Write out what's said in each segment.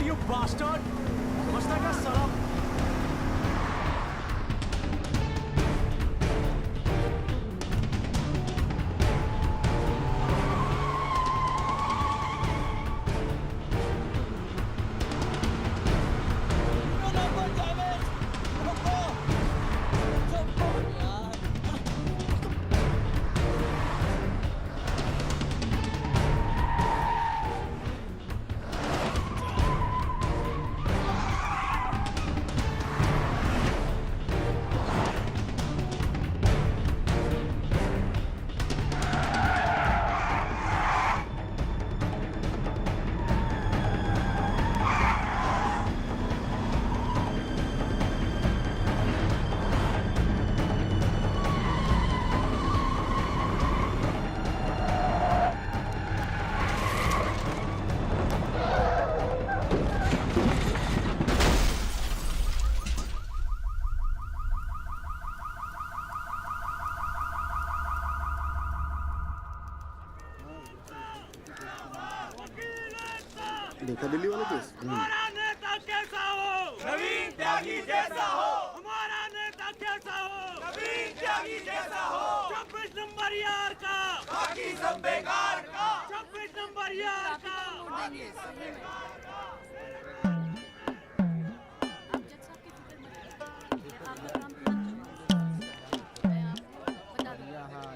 you bastard! समझता क्या साला? देखा दिल्ली वाला केस? हमारा नेता कैसा हो? नवीन त्यागी जैसा हो। हमारा नेता कैसा हो? नवीन त्यागी जैसा हो। 26 नंबर यार का, बाकी सब बेकार का। 26 नंबर यार का।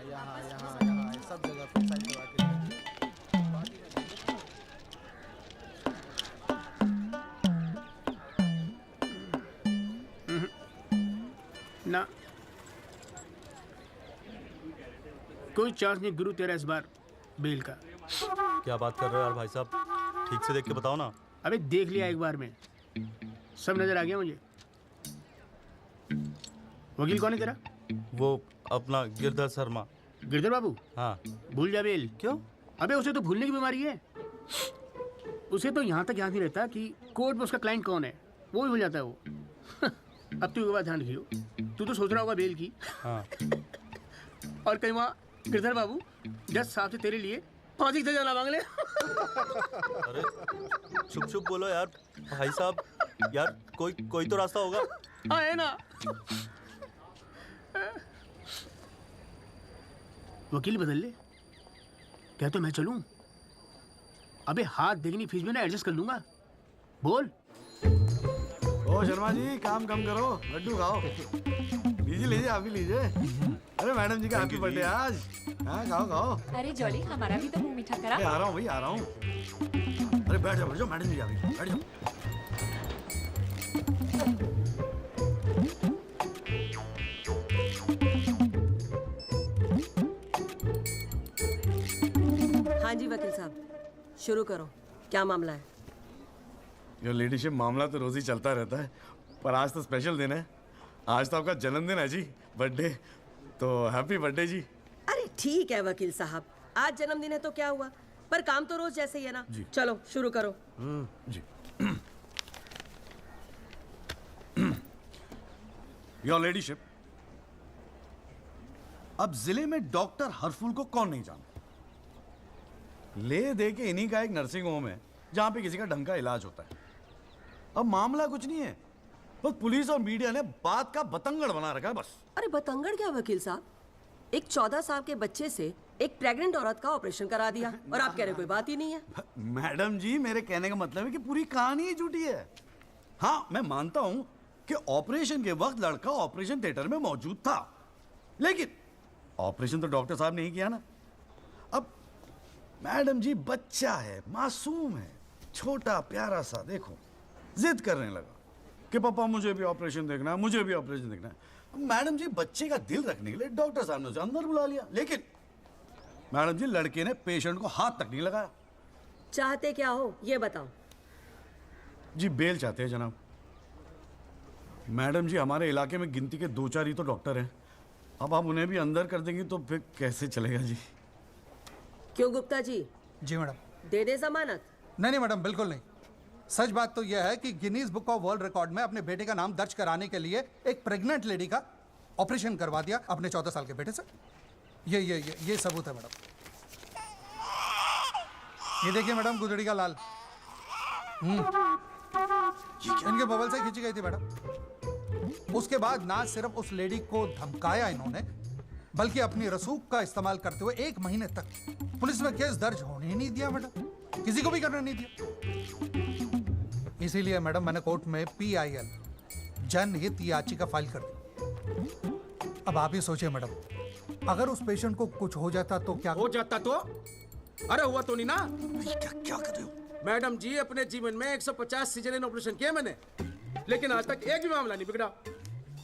यहाँ सब जगह पे साइन करवा के ना कोई चांस नहीं गुरु तेरा इस बार बेल का। क्या बात कर रहे हो यार भाई साहब, ठीक से देख के बताओ ना। अबे देख लिया एक बार में, सब नजर आ गया मुझे। वकील कौन है तेरा? वो अपना गिरधर शर्मा। गिरधर बाबू? हाँ। भूल जा बेल। क्यों? अबे उसे तो भूलने की बीमारी है। उसे तो यहाँ तक याद नहीं रहता कि कोर्ट में उसका क्लाइंट कौन है, वो भी भूल जाता है वो। अब तू एक बात ध्यान रखियो, तू तो सोच रहा होगा बेल की। हाँ। और कहीं वहाँ गिरधर बाबू जज साहब से तेरे लिए फांसी की सजा ना मांग ले। अरे चुप चुप बोलो यार भाई साहब, यार कोई तो रास्ता होगा। हाँ है ना। वकील बदल ले, क्या तो मैं चलूं? अबे हाथ देखनी फीस में ना एडजस्ट कर लूंगा। बोल। ओ शर्मा जी, काम कम करो, लड्डू खाओ। लीजिए लीजिए, आप भी लीजिए। अरे मैडम जी का हैप्पी बर्थडे आज। हाँ खाओ खाओ। अरे जॉली, हमारा भी तो मुंह मीठा करा। आ रहा हूँ भाई, आ रहा हूँ। अरे बैठ जाओ मैडम जी, आ गई, बैठ जाओ। हाँ जी वकील साहब, शुरू करो, क्या मामला है? योर लेडीशिप, मामला तो रोज ही चलता रहता है, पर आज तो स्पेशल दिन है। आज तो आपका जन्मदिन है जी, बर्थडे। तो हैप्पी बर्थडे जी। अरे ठीक है वकील साहब, आज जन्मदिन है तो क्या हुआ, पर काम तो रोज जैसे ही है ना। जी। चलो शुरू करो। जी। योर लेडीशिप, अब जिले में डॉक्टर हरफुल को कौन नहीं जानता? ले दे के इन्हीं का एक नर्सिंग होम है जहां पे किसी का ढंग का इलाज होता है। अब मामला कुछ नहीं है, बस पुलिस और मीडिया ने बात का बतंगड़ बना रखा है बस। अरे बतंगड़ क्या वकील साहब, एक 14 साल के बच्चे से एक प्रेग्नेंट औरत का ऑपरेशन करा दिया और आप कह रहे कोई बात ही नहीं है। मैडम जी, मेरे कहने का मतलब है कि पूरी कहानी ही झूठी है। हाँ, मैं मानता हूं कि ऑपरेशन के वक्त लड़का ऑपरेशन थिएटर में मौजूद था, लेकिन ऑपरेशन तो डॉक्टर साहब ने ही किया ना। अब मैडम जी, बच्चा है, मासूम है, छोटा प्यारा सा, देखो जिद करने लगा कि पापा मुझे भी ऑपरेशन देखना है, मुझे भी ऑपरेशन देखना है। मैडम जी, बच्चे का दिल रखने के लिए डॉक्टर साहब ने उसे अंदर बुला लिया, लेकिन मैडम जी, लड़के ने पेशेंट को हाथ तक नहीं लगाया। चाहते क्या हो ये बताओ। जी बेल चाहते हैं जनाब। मैडम जी, हमारे इलाके में गिनती के 2-4 ही तो डॉक्टर हैं। अब आप उन्हें भी अंदर कर देंगी तो फिर कैसे चलेगा जी? क्यों गुप्ता जी? जी मैडम। दे दे जमानत? नहीं मैडम, बिल्कुल नहीं। सच बात तो यह है कि Guinness book of world record में अपने बेटे का नाम दर्ज कराने के लिए एक प्रेग्नेंट लेडी का ऑपरेशन करवा दिया अपने 14 साल के बेटे से। ये सबूत है मैडम। ये देखिए मैडम, गुदड़ी का लाल। इनके मोबाइल से खींची गई थी मैडम। उसके बाद ना सिर्फ उस लेडी को धमकाया इन्होंने, बल्कि अपनी रसूख का इस्तेमाल करते हुए 1 महीने तक पुलिस में केस दर्ज होने ही नहीं दिया मैडम, किसी को भी करने नहीं दिया। इसीलिए मैडम मैंने कोर्ट में PIL जनहित याचिका फाइल कर दी। अब आप ही सोचिए मैडम, अगर उस पेशेंट को कुछ हो जाता तो क्या हो जाता तो? अरे हुआ तो नहीं ना। क्या कर रहे हो? मैडम जी, अपने जीवन में 150 सिजेरियन ऑपरेशन किए मैंने, लेकिन आज तक एक भी मामला नहीं बिगड़ा।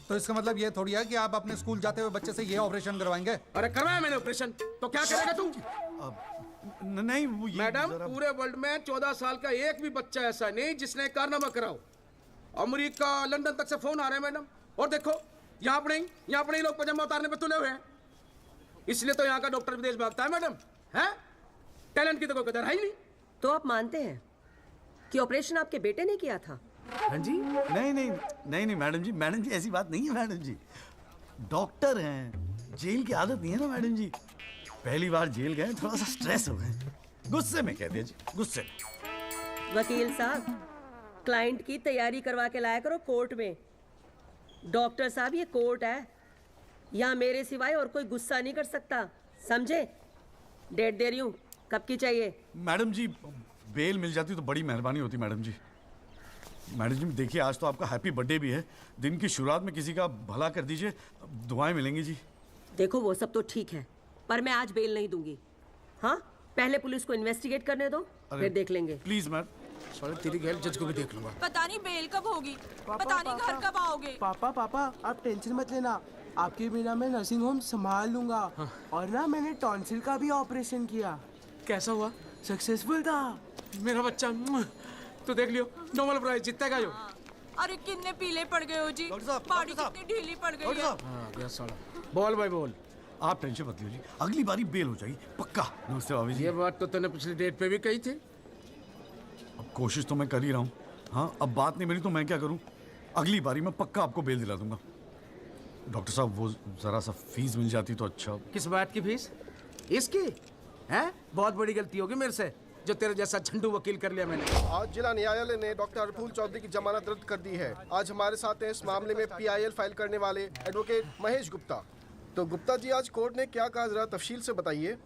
तो इसका मतलब ये थोड़ी है कि आप अपने स्कूल जाते हुए बच्चे से ये ऑपरेशन करवाएंगे? अरे करवाया मैंने ऑपरेशन, तो क्या करेगा तू? नहीं वो ये मैडम, जरा- पूरे वर्ल्ड में 14 साल का एक भी बच्चा ऐसा नहीं जिसने कारनामा कराओ। अमेरिका, लंदन तक से फोन आ रहे हैं मैडम, और देखो यहाँ पर ही लोग पजामा उतारने पे तुले हुए हैं। इसलिए तो यहाँ का डॉक्टर विदेश भागता है मैडम, है? टैलेंट की तो कोई कदर है ही नहीं। तो आप मानते हैं कि ऑपरेशन आपके बेटे ने किया था? हाँ जी। नहीं मैडम जी ऐसी बात नहीं है मैडम जी। डॉक्टर हैं, जेल की आदत नहीं है ना मैडम जी। पहली बार जेल गए, थोड़ा सा स्ट्रेस हो गए, गुस्से में कह दिया जी, गुस्से में। वकील साहब, क्लाइंट की तैयारी करवा के लाया करो कोर्ट में। डॉक्टर साहब, ये कोर्ट है, यहाँ मेरे सिवाय और कोई गुस्सा नहीं कर सकता, समझे? डेट दे रही हूँ, कब की चाहिए? मैडम जी बेल मिल जाती तो बड़ी मेहरबानी होती मैडम जी। मैडम जी देखिए, आज तो आपका हैप्पी बर्थडे भी है, दिन की शुरुआत में किसी का भला कर दीजिए, दुआएं मिलेंगी जी। देखो वो सब तो ठीक है, पर मैं आज बेल नहीं दूंगी। हाँ, पहले पुलिस को इन्वेस्टिगेट करने दो, फिर देख लेंगे। Please ma'am. साले तेरी गैल जज को भी देख लूंगा। पता नहीं बेल कब होगी, पता नहीं घर कब आओगे। पापा आप टेंशन मत लेना, आपके बिना मैं नर्सिंग होम संभाल लूंगा। और ना मैंने टॉन्सिल का भी ऑपरेशन किया। कैसा हुआ? सक्सेसफुल था। मेरा बच्चा तो देख लियो, नोबेल प्राइज जीतेगा जो। अरे कितने पीले पड़ गए हो जी, डॉक्टर साहब, बॉडी डॉक्टर साहब। कितनी ढीली पड़ गई डॉक्टर है। साहब, हाँ गया साला। बोल भाई बोल। आप टेंशन मत लीजिए, अगली बारी बेल हो जाएगी पक्का। नमस्ते भाभी जी। ये बात तो तूने पिछली डेट पे भी कही थी। अब कोशिश तो मैं कर ही रहा हूँ। हाँ, अब बात नहीं मिली तो मैं क्या करूँ? अगली बारी मैं पक्का आपको बेल दिला दूंगा। डॉक्टर साहब, वो जरा सा फीस मिल जाती तो अच्छा। किस बात की फीस? इसकी है? बहुत बड़ी गलती होगी मेरे से, जो तेरे जैसा झंडू वकील कर लिया मैंने। आज जिला न्यायालय ने डॉक्टर हरफूल चौधरी की जमानत रद्द कर दी है। आज हमारे साथ हैं इस मामले में PIL फाइल करने वाले एडवोकेट महेश गुप्ता। तो गुप्ता जी, आज कोर्ट ने क्या कहा, जरा तफसील से बताइए।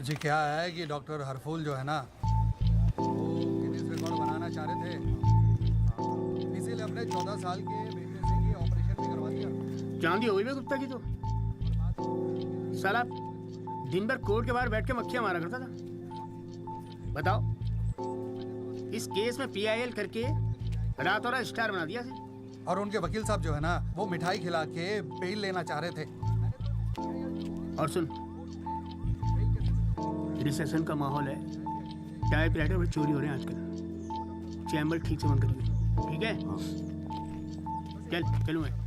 जी क्या है कि डॉक्टर हरफूल जो है ना, वो गिनीज रिकॉर्ड बनाना चाह रहे थे, इसीलिए अपने 14 साल के बेटे से ये ऑपरेशन भी करवा दिया। चांदी हो गई ना गुप्ता की तो। साला दिन भर कोर्ट के बाहर बैठ के मक्खियां मारा करता था। बताओ, इस केस में PIL करके रातों रात स्टार बना दिया से। और उनके वकील साहब जो है ना, वो मिठाई खिला के बेल लेना चाह रहे थे। और सुन, रिसेशन का माहौल है, टाइपराइटर और चोरी हो रहे हैं आजकल। चैम्बर ठीक से बंद करिए, ठीक है? चलूँ मैं।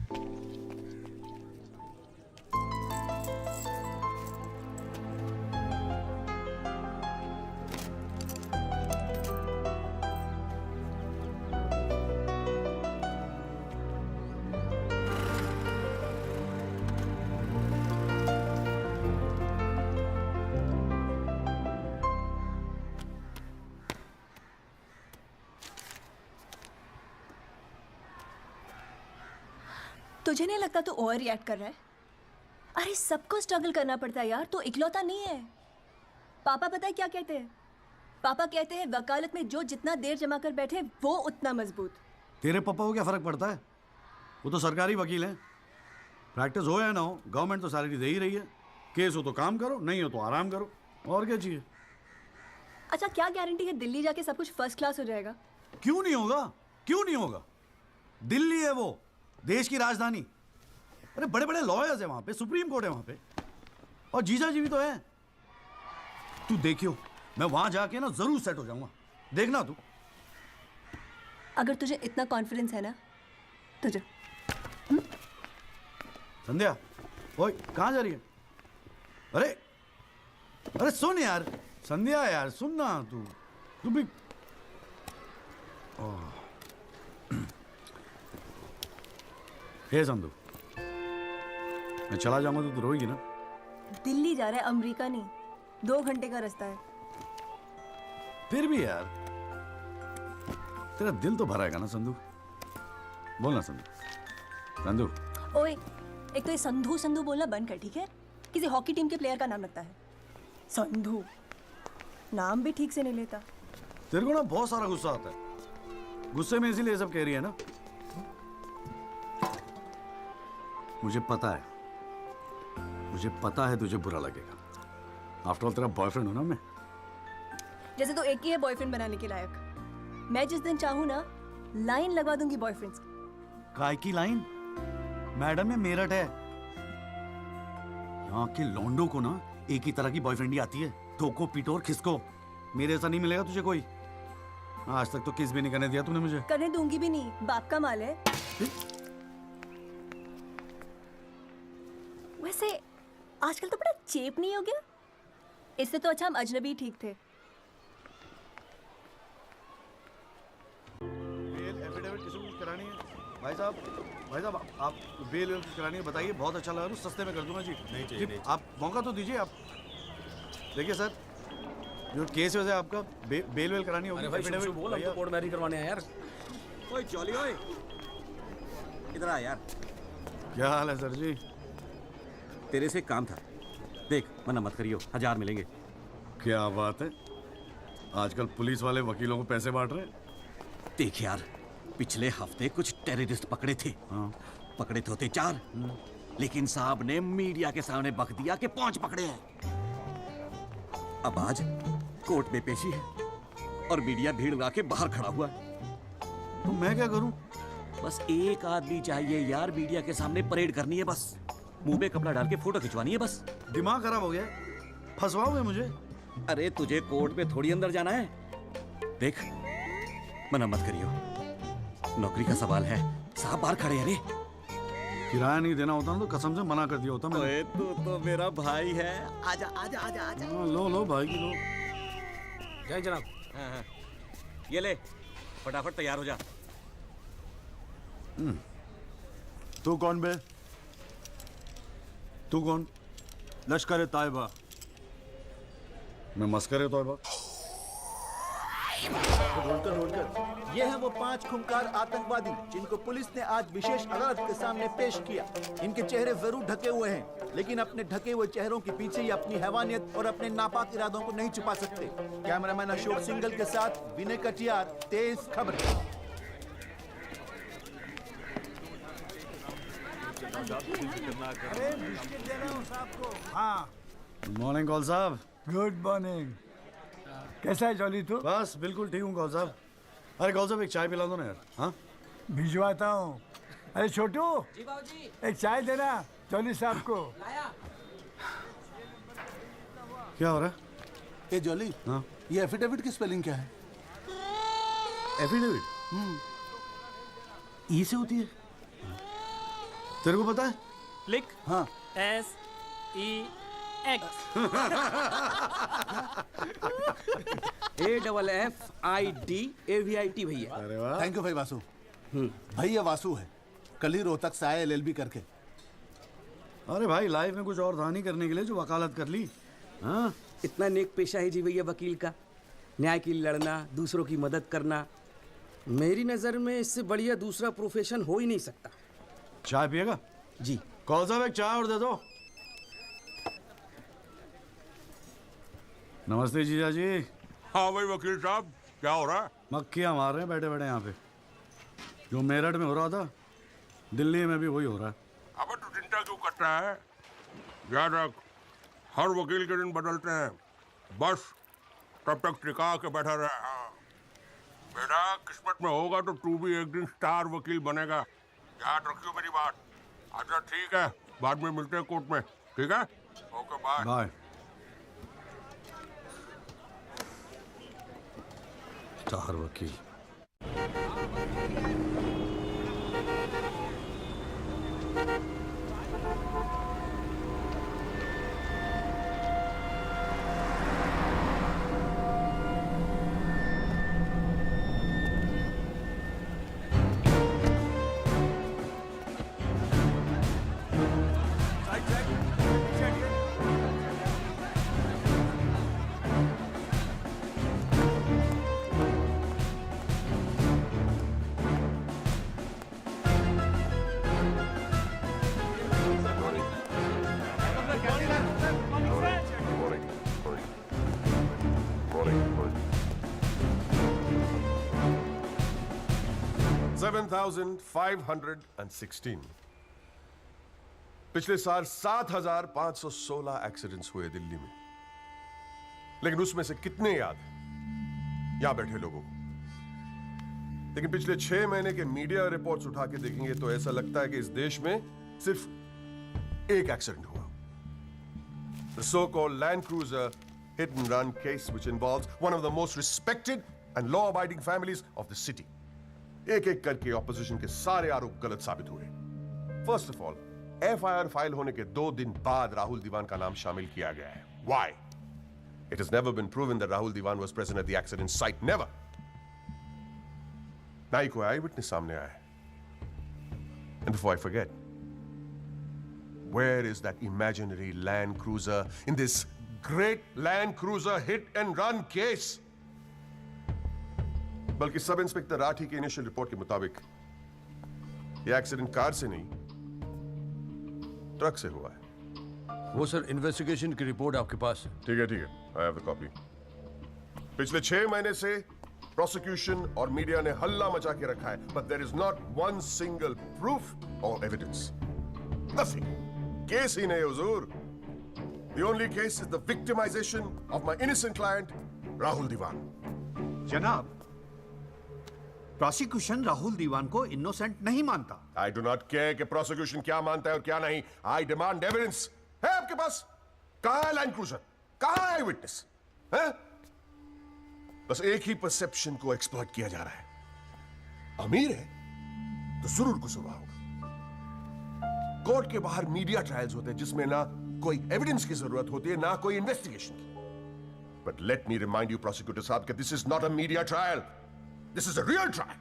तुझे नहीं लगता तू ओवर रिएक्ट कर रहा है? अरे सबको स्ट्रगल करना पड़ता है यार, तू इकलौता नहीं है। पापा पता है क्या कहते हैं? पापा कहते हैं वकालत में जो जितना देर जमा कर बैठे वो उतना मजबूत। तेरे पापा को क्या फर्क पड़ता है? वो तो सरकारी वकील हैं। प्रैक्टिस हो या ना हो, गवर्नमेंट तो सैलरी दे ही रही है। केस हो तो काम करो, नहीं हो तो आराम करो, और क्या चाहिए? अच्छा, क्या गारंटी है दिल्ली जाके सब कुछ फर्स्ट क्लास हो जाएगा? क्यों नहीं होगा? क्यों नहीं होगा? दिल्ली है वो, देश की राजधानी। अरे बड़े बड़े लॉयर्स हैं वहां पे, सुप्रीम कोर्ट है वहां पे, और जीजा जी भी तो है। तू देखियो, मैं वहां जाके ना जरूर सेट हो जाऊंगा, देखना तू। अगर तुझे इतना कॉन्फिडेंस है ना तो जा। संध्या, ओए कहाँ जा रही है? अरे अरे सुन यार, संध्या यार सुन ना, तू भी। हे संधू, मैं चला जाऊंगा तो तू रोएगी ना? दिल्ली जा रहा है, अमेरिका नहीं। 2 घंटे का रास्ता है। फिर भी यार, तेरा दिल तो भरा है ना संधू? बोलना संधू। संधू ओए, एक तो ये संधू संधू बोलना बंद कर, ठीक है? किसी हॉकी टीम के प्लेयर का नाम लगता है संधू। नाम भी ठीक से नहीं लेता। तेरे को ना बहुत सारा गुस्सा आता है, गुस्से में इसीलिए सब कह रही है ना। मुझे पता है तुझे बुरा लगेगा। आफ्टर ऑल तेरा बॉयफ्रेंड हूं ना मैं। जैसे तो एक ही है बॉयफ्रेंड बनाने के लायक। मैं जिस दिन चाहूँ ना लाइन लगवा दूंगी बॉयफ्रेंड्स की। काय की लाइन? मैडम में मेरठ है। यहाँ के लौंडों को ना एक ही तरह की बॉयफ्रेंड ही आती है, ठोको पीटो और खिसको। मेरे ऐसा नहीं मिलेगा तुझे कोई। आज तक तो किस भी नहीं करने दिया तूने मुझे। करने दूंगी भी नहीं, बाप का माल है। वैसे आजकल तो बड़ा चेप नहीं हो गया? इससे तो अच्छा हम अजनबी ठीक थे। बेल एफिडेविट किसको करानी है? भाई साहब आप बेल करानी है, बताइए। बहुत अच्छा लगा, सस्ते में कर दूंगा जी। नहीं चाहिए, नहीं आप मौका तो दीजिए। आप देखिए सर, जो केस है आपका बेल वेल करानी होगी। अरे भाई शुभ बोल, हम तो कोर्ट मैरिज करवाने हैं यार। ओए जॉली ओए, इधर आ यार। क्या हाल है सर जी? तेरे से एक काम था, देख मना मत करियो, 1000 मिलेंगे। क्या बात है, आजकल पुलिस वाले वकीलों को पैसे बांट रहे हैं। देख यार, पिछले हफ्ते कुछ टेररिस्ट पकड़े थे। हाँ। पकड़े तो थे 4, लेकिन साहब ने मीडिया के सामने बक दिया कि 5 पकड़े हैं। अब आज कोर्ट में पेशी है और मीडिया भीड़ लगा के बाहर खड़ा हुआ है। तो मैं क्या करूं? बस एक आदमी चाहिए यार, मीडिया के सामने परेड करनी है बस। मुंह में कपड़ा डाल के फोटो खिंचवानी है बस। दिमाग खराब हो गया, फंसवाओगे मुझे? अरे तुझे कोर्ट में थोड़ी अंदर जाना है। देख मना मत करियो, नौकरी का सवाल है, साहब बाहर खड़े हैं रे। किराया नहीं देना होता ना तो कसम से मना कर दिया होता मैं। ओए तू तो मेरा भाई है, आजा आजा आजा आजा। लो भाई की लो। जय जनाब। हाँ। ये ले, फटाफट तैयार हो जा। तू कौन बे? तू कौन? लश्कर तायबा। मैं मस्कर तौबा। ये हैं वो 5 खूंखार आतंकवादी जिनको पुलिस ने आज विशेष अदालत के सामने पेश किया। इनके चेहरे जरूर ढके हुए हैं, लेकिन अपने ढके हुए चेहरों के पीछे ये अपनी हैवानियत और अपने नापाक इरादों को नहीं छुपा सकते। कैमरामैन अशोक सिंगल के साथ विनय कटियार, तेज खबर। हाँ, मॉर्निंग कॉल साहब। Good morning. कैसा है जॉली तू? बस बिल्कुल ठीक हूँ कॉल साहब। अरे कॉल साहब एक चाय पिला दो ना यार। हाँ भिजवाता हूँ। अरे छोटू, एक चाय देना जॉली साहब को। क्या हो रहा है? ए जॉली, हाँ ये एफिडेविट की स्पेलिंग क्या है? एफिडेविट ई से होती है, तेरे को पता है? लिख। हाँ। SEX। AFFIDAVIT भैया। अरे वाह, थैंक यू भाई वासु। भाई ये वासु है, कल ही रोहतक से आया LLB करके। अरे भाई लाइफ में कुछ और था नहीं करने के लिए जो वकालत कर ली। हाँ इतना नेक पेशा है जी भैया वकील का, न्याय के लिए लड़ना, दूसरों की मदद करना। मेरी नज़र में इससे बढ़िया दूसरा प्रोफेशन हो ही नहीं सकता। चाय पिएगा? जी। कॉल साहब एक चाय और दे दो। नमस्ते जीजा जी। हाँ भाई वकील साहब, क्या हो रहा है? मक्खियाँ मार रहे हैं बैठे बैठे यहाँ पे। जो मेरठ में हो रहा था दिल्ली में भी वही हो रहा है। अबे तू चिंता क्यों करता है? याद रख, हर वकील के दिन बदलते हैं, बस तब तक टिका के बैठा रहे। हाँ बेटा, किस्मत में होगा तो तू भी एक दिन स्टार वकील बनेगा, याद रखियो मेरी बात। अच्छा ठीक है, बाद में मिलते हैं कोर्ट में, ठीक है? Okay bye. बाय। स्टार वकील। 7,516. पिछले साल 7,516 एक्सीडेंट्स हुए दिल्ली में, लेकिन उसमें से कितने याद हैं यहां बैठे लोगों को? लेकिन पिछले 6 महीने के मीडिया रिपोर्ट्स उठा के देखेंगे तो ऐसा लगता है कि इस देश में सिर्फ एक एक्सीडेंट हुआ. The so-called Land Cruiser hit and run case, which involves one of the most respected and law-abiding families of the city. एक-एक करके ऑपोजिशन के सारे आरोप गलत साबित हुए. First of all, FIR file होने के 2 दिन बाद राहुल दीवान का नाम शामिल किया गया है. Why? It has never been proven that Rahul Diwan was present at the accident site. Never. ना ही कोई eyewitness सामने आया है. And before I forget, where is that imaginary Land Cruiser in this great Land Cruiser hit and run case? बल्कि sub inspector Rathi की initial report के मुताबिक यह एक्सीडेंट कार से नहीं, ट्रक से हुआ है. वो सर इन्वेस्टिगेशन की रिपोर्ट आपके पास है. ठीक है, आई हैव द कॉपी. पिछले 6 महीने से प्रोसिक्यूशन और मीडिया ने हल्ला मचा के रखा है, but there is not one single proof और एविडेंस. नथिंग. केस ही नहीं हुजूर. The only case is the victimization of my innocent client Rahul Diwan. जनाब, प्रोसिक्यूशन राहुल दीवान को इनोसेंट नहीं मानता. आई डू नॉट केयर कि प्रोसिक्यूशन क्या मानता है और क्या नहीं. I demand evidence. है आपके पास? कहां है लैंड क्रूजर? कहां है विटनेस? है? बस एक ही परसेप्शन को एक्सप्लॉइट किया जा रहा है. अमीर है तो जरूर कुछ हुआ होगा. कोर्ट के बाहर मीडिया ट्रायल्स होते हैं जिसमें ना कोई एविडेंस की जरूरत होती है, ना कोई इन्वेस्टिगेशन की. But let me remind you prosecutor साहब कि this is not a media trial. This is a real trial.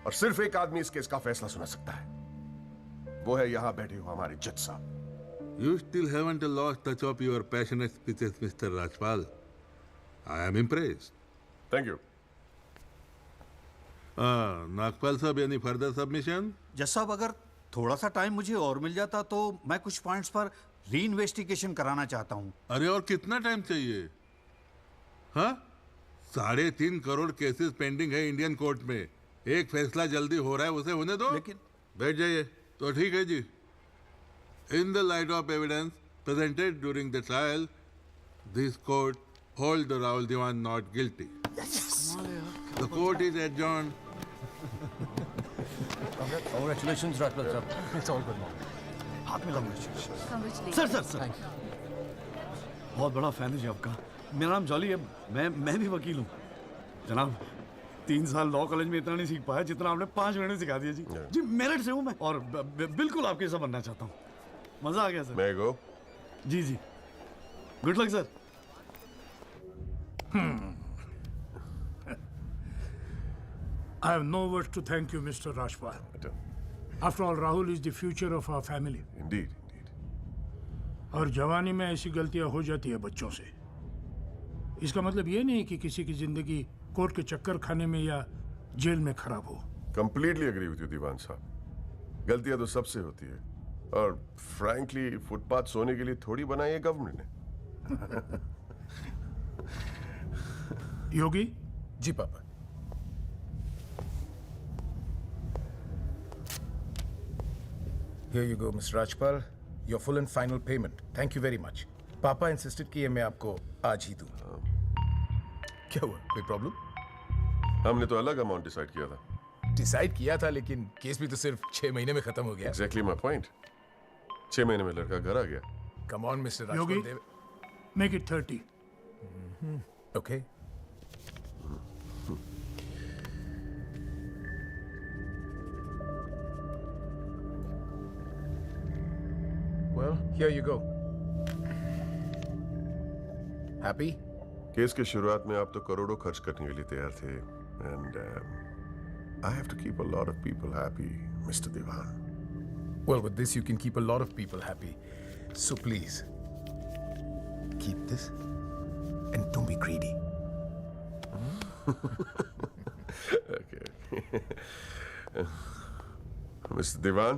और सिर्फ एक आदमी इस केस का फैसला सुना सकता है. वो है यहां बैठे हुए हमारे जज साहब. You still haven't lost touch of your passionate speeches, Mr. Rajpal. I am impressed. Thank you. Nagpal साहब, any further submission? जज साहब, अगर थोड़ा सा टाइम मुझे और मिल जाता तो मैं कुछ पॉइंट्स पर री इन्वेस्टिगेशन कराना चाहता हूँ. अरे और कितना टाइम चाहिए? हाँ, 3.5 करोड़ केसेस पेंडिंग है इंडियन कोर्ट में. एक फैसला जल्दी हो रहा है, उसे होने दो. लेकिन बैठ जाइए. तो ठीक है जी. In the light of evidence presented during the trial, this court holds the Rahul Diwan not guilty. Yes. The court is adjourned. Congratulations, Rajpal sir. It's all good now. हाथ मिला मुझे. Congratulations. सर. बहुत बड़ा fan है जी आपका. मेरा नाम jolly है. मैं भी वकील हूँ. जनाब, 3 साल लॉ कॉलेज में इतना नहीं सीख पाया जितना आपने 5 मिनट में सिखा दिया जी. जी, मेरिट से हूँ मैं और बिल्कुल आपके जैसा बनना चाहता हूँ. मजा आ गया सर. May I go? जी. Good luck sir. I have no words to thank you, Mr. Rajpal. After all, Rahul is the future of our family. Indeed. और जवानी में ऐसी गलतियां हो जाती है बच्चों से. इसका मतलब ये नहीं कि किसी की जिंदगी कोर्ट के चक्कर खाने में या जेल में खराब हो. Completely agree with you, दीवान साहब. गलतियां तो सबसे होती है. और फ्रैंकली फुटपाथ सोने के लिए थोड़ी बनाई है गवर्नमेंट ने. योगी? जी पापा. Here you go, Mr. Rajpal. Your full and final payment. Thank you very much. पापा इंसिस्टेड किए मैं आपको आज ही दूं. क्या हुआ? कोई प्रॉब्लम? हमने तो अलग अमाउंट डिसाइड किया था. डिसाइड किया था, लेकिन केस भी तो सिर्फ 6 महीने में खत्म हो गया. Exactly my point. 6 महीने में लड़का घर आ गया. Come on, Mr. Rajpal. Yogi, make it 30. Okay. Well, here you go. Happy? Case के शुरुआत में आप तो करोड़ों खर्च करने के लिए तैयार थे. And I have to keep a lot of people happy, Mr. Diwan. Well, with this you can keep a lot of people happy. So please, keep this and don't be greedy. Okay. Mr. Diwan?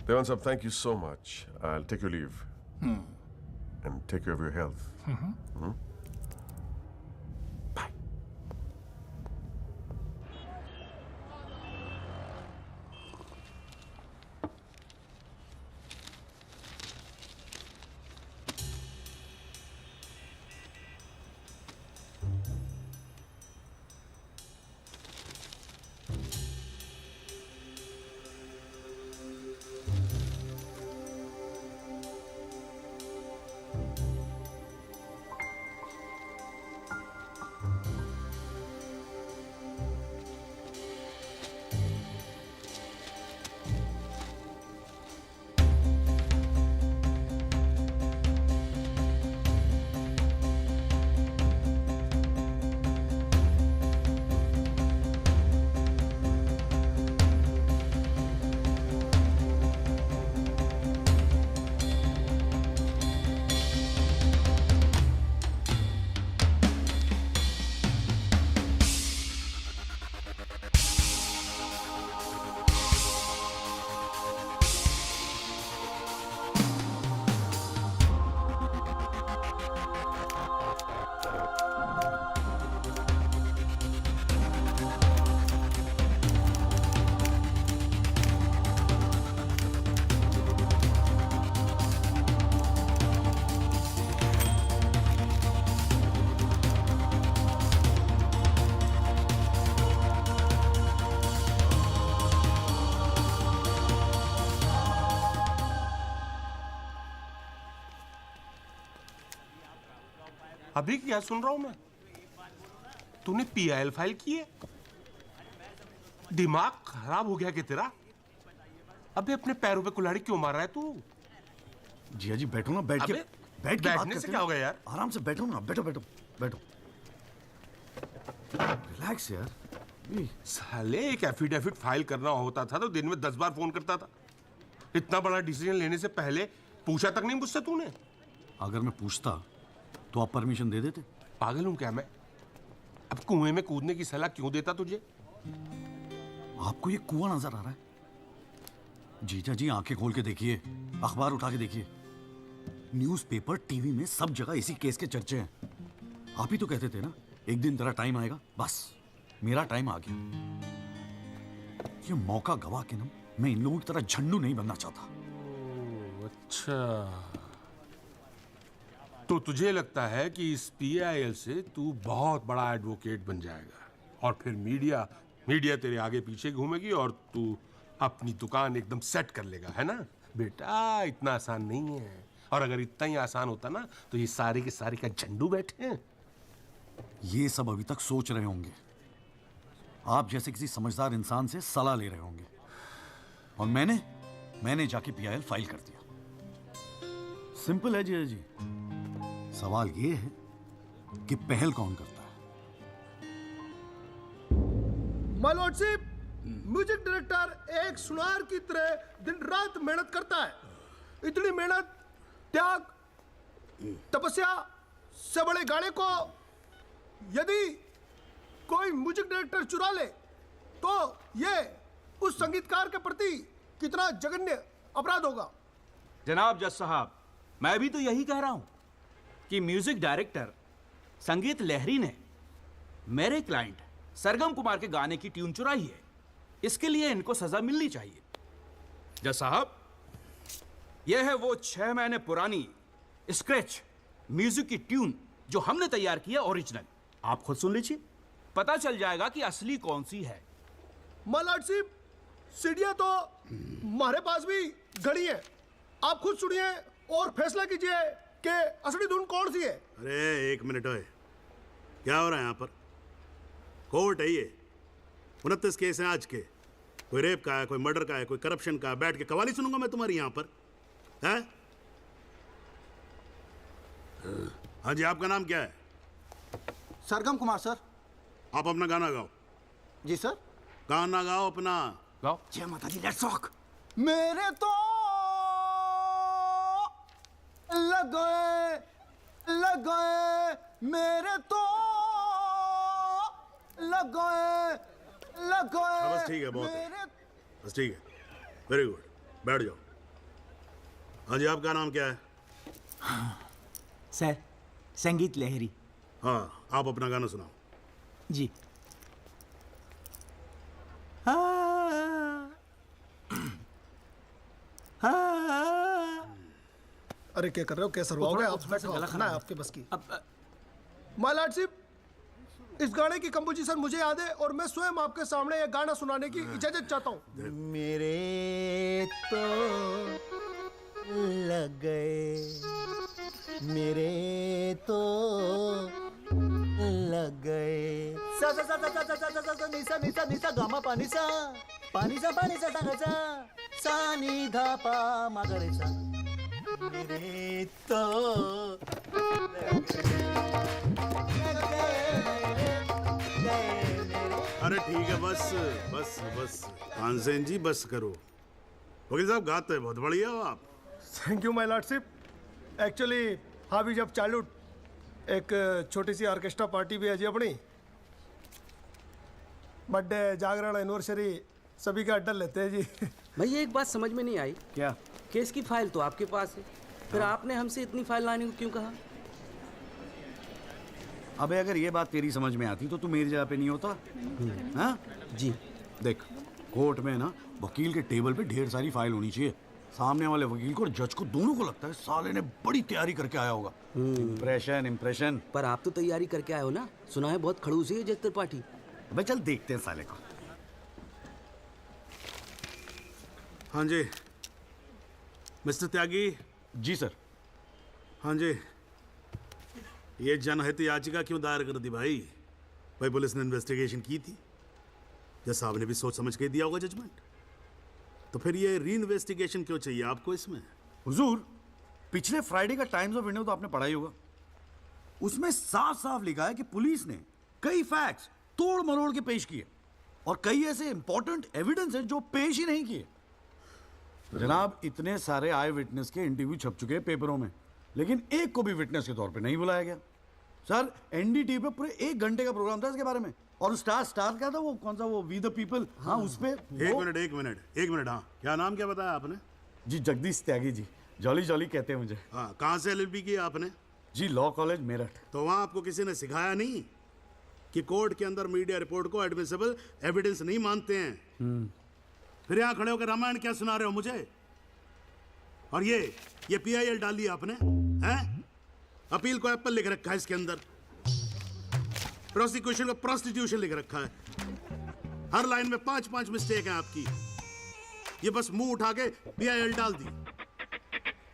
Diwan sahab, thank you so much. I'll take your leave. And take care of your health. अभी क्या सुन रहा हूं मैं? तूने PIL file की है? दिमाग खराब हो गया क्या तेरा? अबे अपने पैरों पे कुल्हाड़ी क्यों मार रहा है तू? जिया जी बैठो ना, बैठ के बैठने से क्या हो गया यार? आराम से बैठो ना, बैठो बैठो बैठो, रिलैक्स यार। साले एक एफिडेविट फाइल करना होता था तो दिन में 10 बार फोन करता था। इतना बड़ा डिसीजन लेने से पहले पूछा तक नहीं मुझसे तूने? अगर मैं पूछता तो आप परमिशन दे देते? पागल हूं क्या मैं? अब कुएं में कूदने की सलाह क्यों देता तुझे? आपको ये कुआं नजर आ रहा है? जीजा जी आंखें खोल के देखिए, अखबार उठा के देखिए, न्यूज़पेपर, टीवी में सब जगह इसी केस के चर्चे हैं। आप ही तो कहते थे ना एक दिन तेरा टाइम आएगा। बस मेरा टाइम आ गया। ये मौका गवा के ना मैं इन लोगों की तरह झंडू नहीं बनना चाहता। अच्छा, तो तुझे लगता है कि इस पीआईएल से तू बहुत बड़ा एडवोकेट बन जाएगा और फिर मीडिया तेरे आगे पीछे घूमेगी और तू अपनी दुकान एकदम सेट कर लेगा, है ना? बेटा इतना आसान नहीं है, और अगर इतना ही आसान होता ना तो ये सारे के सारे का झंडू बैठे हैं। ये सब अभी तक सोच रहे होंगे, आप जैसे किसी समझदार इंसान से सलाह ले रहे होंगे, और मैंने जाके पीआईएल फाइल कर दिया। सिंपल है जी जी। सवाल ये है कि पहल कौन करता है? माय लॉर्डशिप, म्यूजिक डायरेक्टर एक सुनार की तरह दिन रात मेहनत करता है। इतनी मेहनत, त्याग, तपस्या से बड़े गाने को यदि कोई म्यूजिक डायरेक्टर चुरा ले तो ये उस संगीतकार के प्रति कितना जघन्य अपराध होगा। जनाब जज साहब, मैं भी तो यही कह रहा हूं कि म्यूजिक डायरेक्टर संगीत लहरी ने मेरे क्लाइंट सरगम कुमार के गाने की ट्यून चुराई है। इसके लिए इनको सजा मिलनी चाहिए। जज साहब, यह है वो 6 महीने पुरानी स्क्रैच म्यूजिक की ट्यून जो हमने तैयार की है, ओरिजिनल। आप खुद सुन लीजिए, पता चल जाएगा कि असली कौन सी है। माय लॉर्डशिप, सीढ़ियां तो हमारे पास भी घड़ी है। आप खुद सुनिए और फैसला कीजिए कि असली धुन कौन सी है। अरे एक मिनट है, क्या हो रहा है यहाँ पर? कोर्ट है ये, 29 केस हैं आज के। कोई रेप का है, कोई मर्डर का है, कोई करप्शन का है। बैठ के कवाली सुनूंगा मैं तुम्हारी यहाँ पर, है? हाँ जी, आपका नाम क्या है? सरगम कुमार सर। आप अपना गाना गाओ। जी सर। गाना गाओ अपना। गाओ। जय माता दी, लेट्स रॉक। मेरे तो लगे मेरे तो लगे बस ठीक है, बहुत है, बस ठीक है, वेरी गुड, बैठ जाओ। हाँ जी, आपका नाम क्या है? सर, संगीत लहरी। हाँ, आप अपना गाना सुनाओ। जी। अरे क्या कर रहे हो, कैसे रुआओगे आप? खाना है आपके बस की। माय लॉर्डशिप, इस गाने की कंपोजिशन मुझे याद है और मैं स्वयं आपके सामने ये गाना सुनाने की इजाजत चाहता हूँ। मेरे तो लग गए, मेरे तो लग गए। सा सा सा सा सा सा सा सा सा निसा निसा निसा गामा पानी सा सा सा नी धा पा मगरे सा। मेरे तो अरे ठीक है, बस बस बस तानसेन जी, बस करो। वकील साहब, गाते हैं बहुत बढ़िया हो आप। Thank you my lordship. Actually हाँ भी जब चालू एक छोटी सी ऑर्केस्ट्रा पार्टी भी है जी अपनी। बर्थडे, जागरण, एनिवर्सरी सभी का अड्डा लेते हैं जी। भैया एक बात समझ में नहीं आई। क्या? केस की फाइल तो आपके पास है, फिर आपने हमसे इतनी फाइल लाने को क्यों कहा? अबे अगर ये बात तेरी समझ में आती तो तू मेरी जगह पे नहीं होता। हाँ जी। देख, कोर्ट में ना वकील के टेबल पे ढेर सारी फाइल होनी चाहिए। सामने वाले वकील को और जज को दोनों को लगता है साले ने बड़ी तैयारी करके आया होगा। इम्प्रेशन। पर आप तो तैयारी करके आए हो ना, सुना है बहुत खड़ूस है जज त्रिपाठी। भाई चल देखते हैं साले को। हाँ जी मिस्टर त्यागी। जी सर। हाँ जी, ये जनहित याचिका क्यों दायर कर दी भाई? भाई पुलिस ने इन्वेस्टिगेशन की थी, जज साहब ने भी सोच समझ के दिया होगा जजमेंट, तो फिर ये री इन्वेस्टिगेशन क्यों चाहिए आपको इसमें? हुजूर, पिछले फ्राइडे का टाइम्स ऑफ इंडिया तो आपने पढ़ा ही होगा। उसमें साफ साफ लिखा है कि पुलिस ने कई फैक्ट्स तोड़ मरोड़ के पेश किए और कई ऐसे इंपॉर्टेंट एविडेंस हैं जो पेश ही नहीं किए। जनाब, इतने सारे आई विटनेस के इंटरव्यू छप चुके हैं पेपरों में, लेकिन एक को भी विटनेस के तौर पे नहीं बुलाया गया। सर, एनडीटीवी पे पूरे 1 घंटे का प्रोग्राम था इसके बारे में, और स्टार क्या था वो, कौन सा वो, वी द पीपल, हाँ उस पे। एक मिनट, हाँ क्या नाम क्या बताया आपने? जी जगदीश त्यागी जी, जॉली जॉली कहते हैं मुझे। हाँ, कहाँ से एलएलबी की आपने? जी लॉ कॉलेज मेरठ। तो वहाँ आपको किसी ने सिखाया नहीं कि कोर्ट के अंदर मीडिया रिपोर्ट को एडमिसिबल एविडेंस नहीं मानते हैं? फिर यहाँ खड़े होकर रामायण क्या सुना रहे हो मुझे? और ये पीआईएल डाल दिया आपने, हैं? अपील को एप्पल लिख रखा है इसके अंदर, प्रोसिक्यूशन को प्रोस्टिट्यूशन लिख रखा है। हर लाइन में 5 मिस्टेक है आपकी। ये बस मुंह उठा के पीआईएल डाल दी।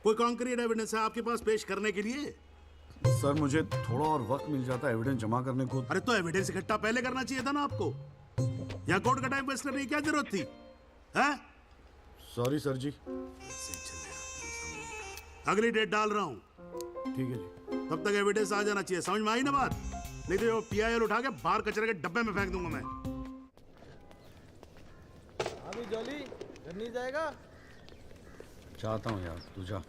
कोई कॉन्क्रीट एविडेंस है आपके पास पेश करने के लिए? सर, मुझे थोड़ा और वक्त मिल जाता एविडेंस जमा करने को। अरे तो एविडेंस इकट्ठा पहले करना चाहिए था ना आपको। यहाँ कोर्ट का टाइम वेस्ट करने की क्या जरूरत थी, हैं? सॉरी सर जी। अगली डेट डाल रहा हूँ, ठीक है जी। तब तक एविडेंस आ जाना चाहिए, समझ में आई ना बात? नहीं तो वो पीआईएल उठा के बाहर कचरे के डब्बे में फेंक दूंगा मैं। अभी जॉली घर नहीं जाएगा? चाहता हूँ यार, तू जा।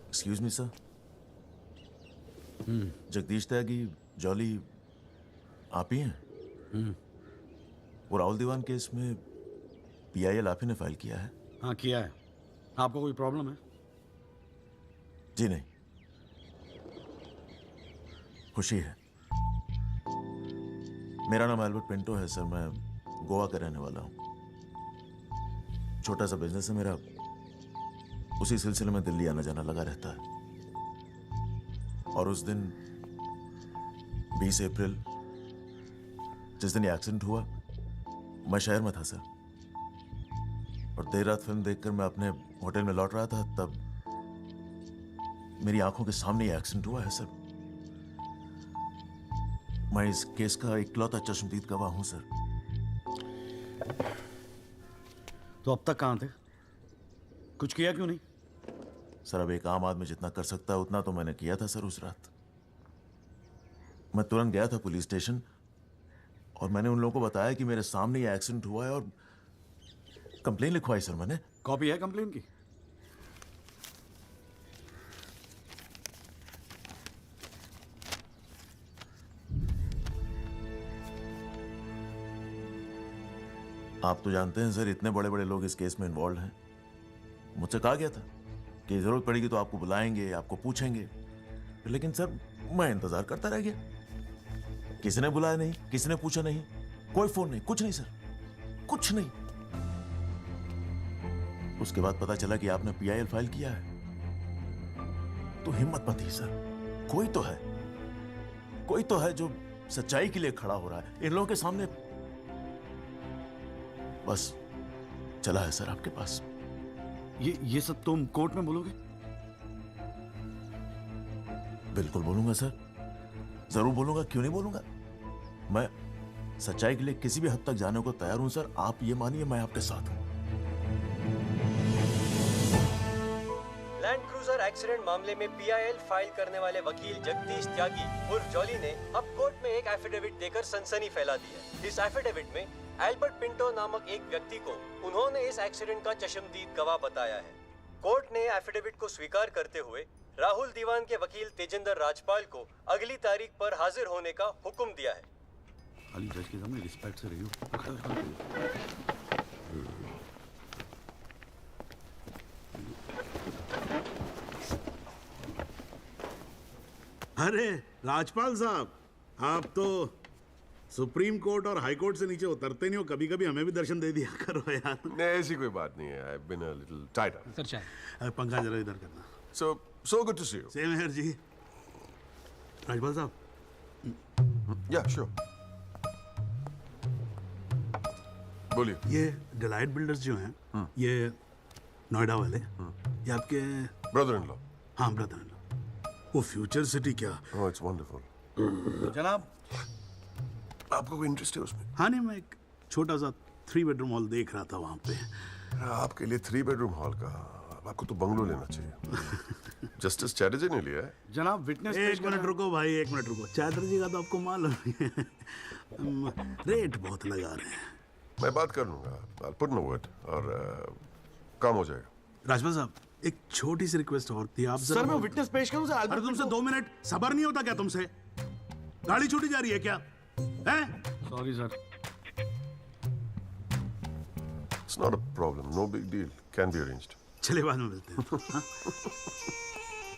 Excuse me sir. Jagdish Tyagi, Jolly आप ही हैं? वो राहुल दीवान केस में पीआईएल आप ही ने फाइल किया है? हाँ किया है। आपको कोई प्रॉब्लम है? जी नहीं, खुशी है। मेरा नाम एल्बर्ट पिंटो है सर, मैं गोवा का रहने वाला हूँ। छोटा सा बिजनेस है मेरा, उसी सिलसिले में दिल्ली आना जाना लगा रहता है। और उस दिन 20 अप्रैल जिस दिन ये एक्सीडेंट हुआ, मैं शहर में था सर, और देर रात फिल्म देखकर मैं अपने होटल में लौट रहा था, तब मेरी आंखों के सामने ये एक्सीडेंट हुआ है सर। मैं इस केस का इकलौता चश्मदीद गवाह हूं सर। तो अब तक कहाँ थे? कुछ किया क्यों नहीं? सर, अब एक आम आदमी जितना कर सकता है उतना तो मैंने किया था सर। उस रात मैं तुरंत गया था पुलिस स्टेशन और मैंने उन लोगों को बताया कि मेरे सामने ये एक्सीडेंट हुआ है और कंप्लेन लिखवाई सर मैंने। कॉपी है कंप्लेन की? आप तो जानते हैं सर, इतने बड़े बड़े लोग इस केस में इन्वॉल्व हैं। मुझसे कहा गया था कि जरूरत पड़ेगी तो आपको बुलाएंगे, आपको पूछेंगे, लेकिन सर मैं इंतजार करता रह गया। किसी ने बुलाया नहीं, किसी ने पूछा नहीं, कोई फोन नहीं, कुछ नहीं सर, कुछ नहीं। उसके बाद पता चला कि आपने पीआईएल फाइल किया है, तो हिम्मत मत ही सर। कोई तो है जो सच्चाई के लिए खड़ा हो रहा है इन लोगों के सामने। बस चला है सर आपके पास। ये सब तुम कोर्ट में बोलोगे? बिल्कुल बोलूंगा सर, जरूर बोलूंगा, क्यों नहीं बोलूंगा। मैं सच्चाई के लिए किसी भी हद तक जाने को तैयार हूं सर। आप ये मानिए मैं आपके साथ हूं। लैंड क्रूजर एक्सीडेंट मामले में पीआईएल फाइल करने वाले वकील जगदीश त्यागी उर्फ जॉली ने अब कोर्ट में एक एफिडेविट देकर सनसनी फैला दी है। इस एफिडेविट में एल्बर्ट पिंटो नामक एक व्यक्ति को उन्होंने इस एक्सीडेंट का चश्मदीद गवाह बताया है। कोर्ट ने एफिडेविट को स्वीकार करते हुए राहुल दीवान के वकील तेजिंदर राजपाल को अगली तारीख पर हाजिर होने का हुक्म दिया है। खाली जज के सामने रिस्पेक्ट से रहियो। अरे राजपाल साहब, आप तो सुप्रीम कोर्ट और हाई कोर्ट से नीचे उतरते नहीं हो, कभी कभी हमें भी दर्शन दे दिया करो यार। नहीं, ऐसी कोई बात नहीं है। I've been a little tied up. Sir चाहे पंखा जरा इधर करना। So good to see you. Same here ji. Rajpal साहब। Yeah, sure. बोलिए। ये डिलाइट बिल्डर्स जो हैं, ये नोएडा वाले, ये आपके ब्रदर इन लॉ। हाँ, ब्रदर इन लॉ। वो फ्यूचर सिटी क्या? Oh, it's wonderful. जनाब, आपको कोई इंटरेस्ट है उसमें? हाँ नहीं, मैं एक छोटा सा 3 बेडरूम हॉल देख रहा था वहाँ पे। आपके लिए 3 बेडरूम हॉल का, आपको तो बंगलो लेना चाहिए। जस्टिस चैटर्जी ने लिया है। जनाब विटनेस। एक मिनट रुको भाई, एक मिनट रुको। चैटर्जी का तो आपको मालूम है, रेट बहुत लगा रहे हैं। मैं बात कर लूंगा, I'll put in a word और काम हो जाएगा। राजपाल साहब, एक छोटी सी रिक्वेस्ट और थी। आप सर मैं विटनेस पेश करूं सर? अरे तुमसे 2 मिनट सबर नहीं होता क्या तुमसे? गाड़ी छूटी जा रही है क्या? हैं? Sorry sir. It's not a problem, no big deal, can be arranged. चलिए बाद में मिलते हैं। हाँ?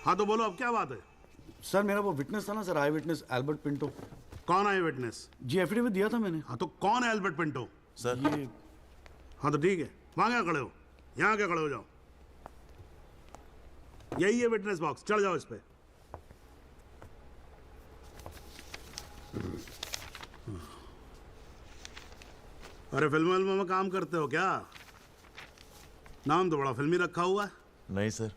हाँ तो बोलो, अब क्या बात है? सर मेरा वो विटनेस था ना सर, आई विटनेस एल्बर्ट पिंटो। कौन है विटनेस? जी एफिडेविट दिया था मैंने। हाँ तो कौन है एल्बर्ट पिंटो? सर ये। हाँ तो ठीक है, वहां क्या खड़े हो? यहाँ क्या खड़े हो जाओ। यही है विटनेस बॉक्स, चढ़ जाओ इस पे। अरे फिल्म में काम करते हो क्या? नाम तो बड़ा फिल्मी रखा हुआ है। नहीं सर।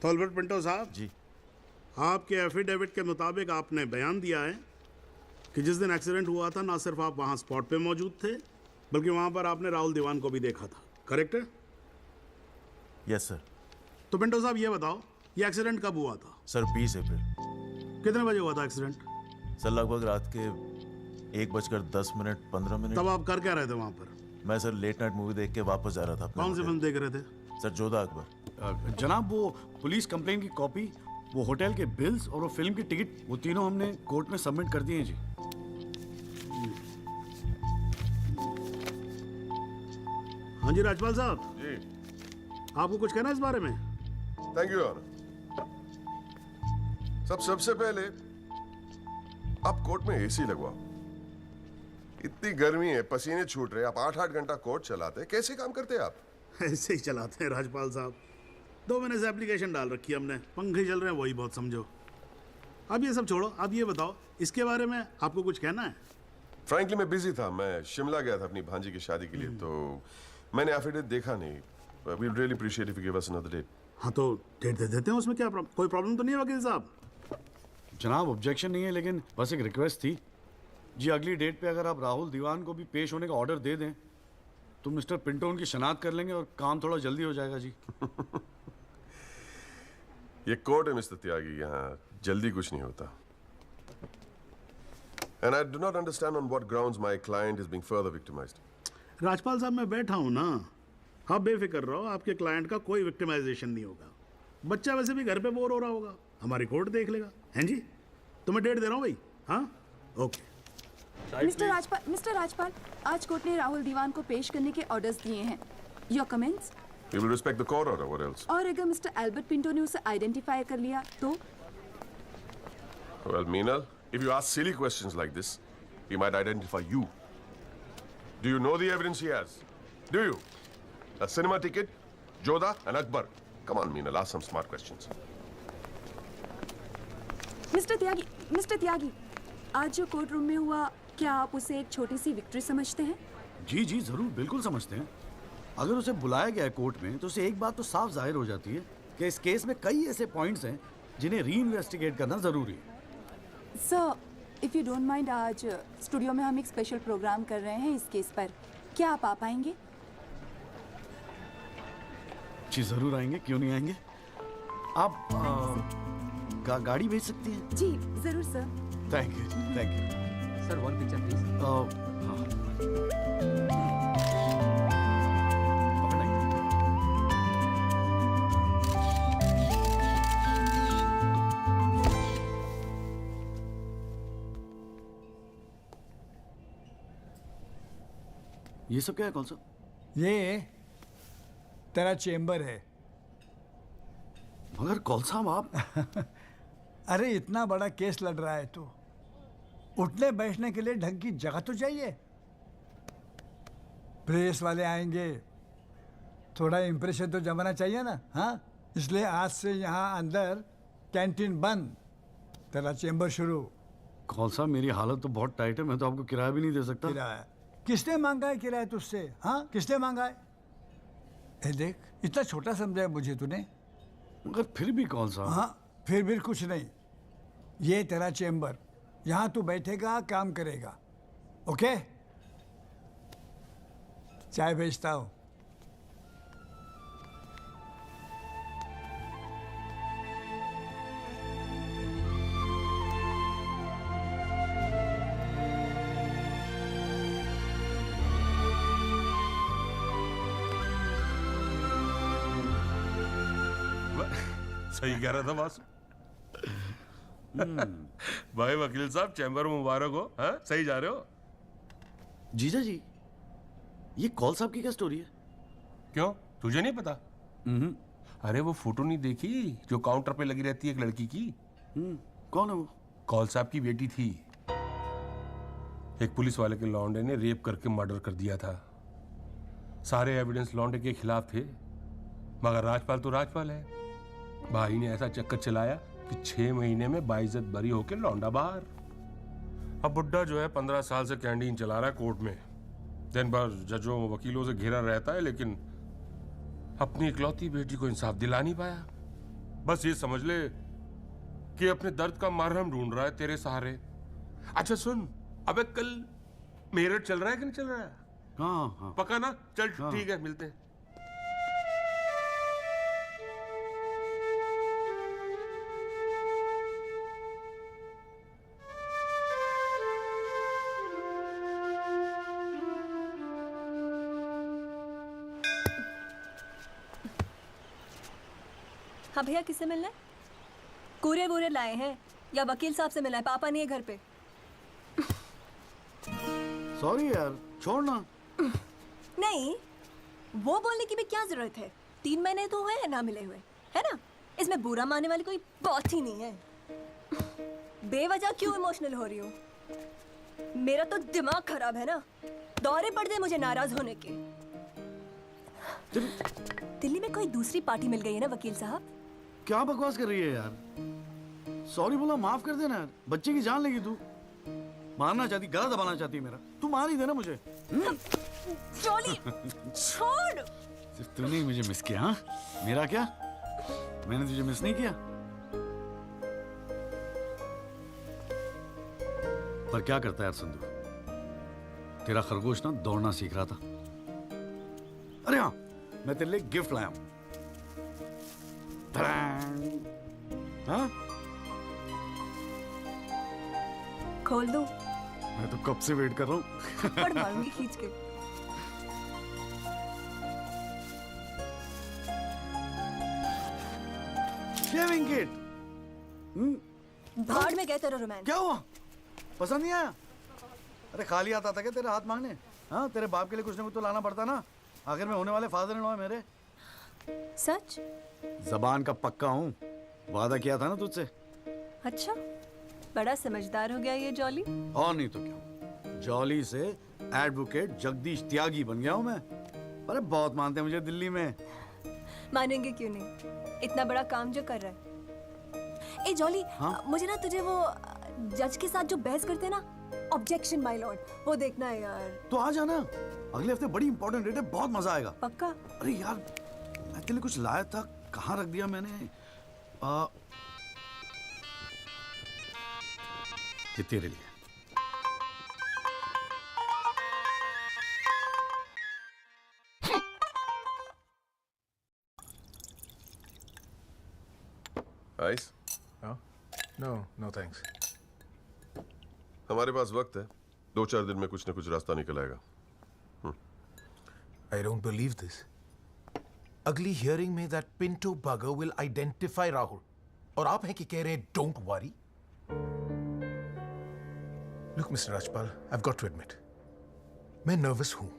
तो एल्बर्ट पिंटो साहब जी, आपके एफिडेविट के मुताबिक आपने बयान दिया है कि जिस दिन एक्सीडेंट हुआ था ना सिर्फ आप वहां स्पॉट पे मौजूद थे, बल्कि वहां पर आपने राहुल दीवान को भी देखा था, करेक्ट है? Yes sir. तो पिंटो साहब ये बताओ, ये एक्सीडेंट कब हुआ था? सर 20 अप्रैल। कितने बजे हुआ था एक्सीडेंट? सर लगभग रात के 1:10 तब आप कर क्या रहे थे वहां पर? मैं सर लेट नाइट मूवी देख के वापस जा रहा था। कौन सी फिल्म देख रहे थे? सर जोधा अकबर। जनाब वो पुलिस कंप्लेन की कॉपी, वो होटल के बिल्स और वो फिल्म की टिकट, वो तीनों हमने कोर्ट में सबमिट कर दिए हैं जी। हाँ जी राजपाल साहब जी, आपको कुछ कहना है इस बारे में? Thank you honour. सबसे पहले आप कोर्ट में एसी लगवाओ। इतनी गर्मी है, पसीने छूट रहे, आप 8-8 घंटा कोर्ट चलाते हैं, कैसे काम करते हैं आप? ऐसे ही चलाते हैं राजपाल साहब। 2 महीने से एप्लीकेशन डाल रखी है हमने, पंखे चल रहे हैं, वही बहुत समझो। अब ये सब छोड़ो, अब ये बताओ इसके बारे में आपको कुछ कहना है? फ्रैंकली मैं बिजी था, मैं शिमला गया था अपनी भांजी की शादी के लिए, तो मैंने एफिडेविट देखा नहीं। We really appreciate if you give us another date. हाँ तो डेट दे देते हैं, उसमें क्या कोई प्रॉब्लम तो नहीं है वकील साहब? जनाब ऑब्जेक्शन नहीं है, लेकिन बस एक रिक्वेस्ट थी जी, अगली डेट पे अगर आप राहुल दीवान को भी पेश होने का ऑर्डर दे दें तो मिस्टर पिंटो उनकी शनाख्त कर लेंगे और काम थोड़ा जल्दी हो जाएगा जी। ये कोर्ट है मिस्टर त्यागी, यहाँ जल्दी कुछ नहीं होता। And I do not understand on what grounds my client is being further victimized. Rajpal साहब मैं बैठा हूँ ना, आप बेफिक्र रहो, आपके क्लाइंट का कोई विक्टिमाइजेशन नहीं होगा। बच्चा वैसे भी घर पे बोर हो रहा होगा, हमारी कोर्ट देख लेगा। हैं जी, तो मैं डेट दे रहा हूँ भाई। हाँ ओके। मिस्टर राजपाल, आज कोर्ट ने राहुल दीवान को पेश करने के ऑर्डर्स दिए हैं। Your comments? We will respect the court order. What else? और अगर मिस्टर एल्बर्ट पिंटो ने उसे आइडेंटिफाई कर लिया तो? Well, Meenal, if you ask silly questions like this, he might identify you. Do you know the evidence he has? Do you? A cinema ticket, Jodha and Akbar. Come on, Meenal, ask some smart questions. Mister Tyagi, आज जो court room में हुआ, क्या आप उसे एक छोटी सी victory समझते हैं? जी जी जरूर, बिल्कुल समझते हैं। अगर उसे बुलाया गया है कोर्ट में तो उसे एक बात तो साफ जाहिर हो जाती है कि इस केस में कई ऐसे पॉइंट्स हैं जिन्हें री इन्वेस्टिगेट करना जरूरी है। Sir, if you don't mind, आज स्टूडियो में हम एक स्पेशल प्रोग्राम कर रहे हैं इस केस पर, क्या आप आ पाएंगे? जी जरूर आएंगे, क्यों नहीं आएंगे। आप गाड़ी भेज सकती हैं? जी जरूर sir. Thank you sir. 1 picture please. ये सब क्या है कौन सा? ये तेरा चेम्बर है। मगर कौन सा आप? अरे इतना बड़ा केस लड़ रहा है तो उठने बैठने के लिए ढंग की जगह तो चाहिए। प्रेस वाले आएंगे, थोड़ा इम्प्रेशन तो जमाना चाहिए ना। हाँ, इसलिए आज से यहाँ अंदर कैंटीन बंद, तेरा चेंबर शुरू। कौन सा, मेरी हालत तो बहुत टाइट है, मैं तो आपको किराया भी नहीं दे सकता। किराया किसने मांगा है? किराया तुझसे? हाँ, किसने मांगा है? ए देख, इतना छोटा समझा है मुझे तूने। मगर फिर भी कौन सा? हाँ, फिर भी कुछ नहीं। ये तेरा चेंबर, यहाँ तू बैठेगा, काम करेगा। ओके, चाय भेजता हूँ। सही कह रहा था बॉस। भाई वकील साहब, चैम्बर मुबारक हो। हाँ, सही जा रहे हो। जीजा जी, ये कॉल साहब की क्या स्टोरी है? क्यों, तुझे नहीं पता? अरे वो फोटो नहीं देखी जो काउंटर पे लगी रहती है एक लड़की की? कौन है वो? कॉल साहब की बेटी थी। एक पुलिस वाले के लौंडे ने रेप करके मर्डर कर दिया था। सारे एविडेंस लौंडे के खिलाफ थे, मगर राजपाल तो राजपाल है। भाई ने ऐसा चक्कर चलाया कि 6 महीने में बाइज्जत बरी होके लौंडा बाहर। अब बुड्ढा जो है 15 साल से कैंटीन चला रहा है कोर्ट में। दिन भर जजों वकीलों से घिरा रहता है, लेकिन अपनी इकलौती बेटी को इंसाफ दिला नहीं पाया। बस ये समझ ले कि अपने दर्द का मरहम ढूंढ रहा है तेरे सहारे। अच्छा सुन, अबे कल मेरठ चल रहा है कि नहीं चल रहा है? हाँ। पक्का ना? चल ठीक है, मिलते हैं। हाँ भैया, किससे मिलना है? कूरे वूरे लाए हैं या वकील साहब से मिलना है? पापा नहीं है घर पे। सॉरी यार, छोड़ना। नहीं, वो बोलने की भी क्या जरूरत है? 3 महीने तो हुए हैं ना मिले हुए, है ना? इसमें बुरा मानने वाली कोई बात ही नहीं है। बेवजह क्यों इमोशनल हो रही हो? मेरा तो दिमाग खराब है ना, दौरे पड़ गए मुझे नाराज होने के। दिल्ली में कोई दूसरी पार्टी मिल गई है ना वकील साहब? क्या बकवास कर रही है यार? सॉरी बोला, माफ कर देना यार। बच्चे की जान लेगी तू। मारना चाहती, गला दबाना चाहती है मेरा। तू मार ही देना मुझे। जॉली, छोड़। सिर्फ तूने ही मुझे मिस किया? हाँ, मेरा क्या? मैंने तुझे मिस नहीं किया। पर क्या करता है यार संधू, तेरा खरगोश ना दौड़ना सीख रहा था। अरे हाँ, मैं तेरे लिए गिफ्ट लाया हूं। हाँ? खोल दो। मैं तो कब से वेट कर रहा हूँ। थप्पड़ मारूंगी खींच के। Shaving kit. भाड़ में गए तेरा रोमांस। क्या हुआ? पसंद नहीं आया? अरे खाली आता था क्या तेरे हाथ मांगने? हाँ, तेरे बाप के लिए कुछ ना कुछ तो लाना पड़ता ना। आखिर में होने वाले फादर इन लॉ है मेरे। सच? जबान का पक्का हूँ, वादा किया था ना तुझसे। अच्छा, बड़ा समझदार हो गया ये जॉली। और नहीं तो क्या, जॉली से एडवोकेट जगदीश त्यागी बन गया हूँ मैं। अरे बहुत मानते हैं मुझे दिल्ली में। मानेंगे क्यों नहीं, इतना बड़ा काम जो कर रहा है। ए जॉली, हाँ? मुझे ना तुझे वो जज के साथ जो बहस करते हैं ना, ऑब्जेक्शन माय लॉर्ड, वो देखना है यार। तो आ जाना, अगले हफ्ते बड़ी इंपॉर्टेंट डेट है, बहुत मजा आएगा। पक्का? अरे यार, मैं तेरे लिए कुछ लाया था, कहाँ रख दिया मैंने? ये तेरे लिए। आइस? No thanks. हमारे पास वक्त है, 2-4 दिन में कुछ ना कुछ रास्ता निकल आएगा। I don't believe this. अगली हियरिंग में that Pinto bugger will identify Rahul. और आप हैं कि कह रहे हैं don't worry? Look, Mr. Rajpal, I've got to admit, मैं नर्वस हूं।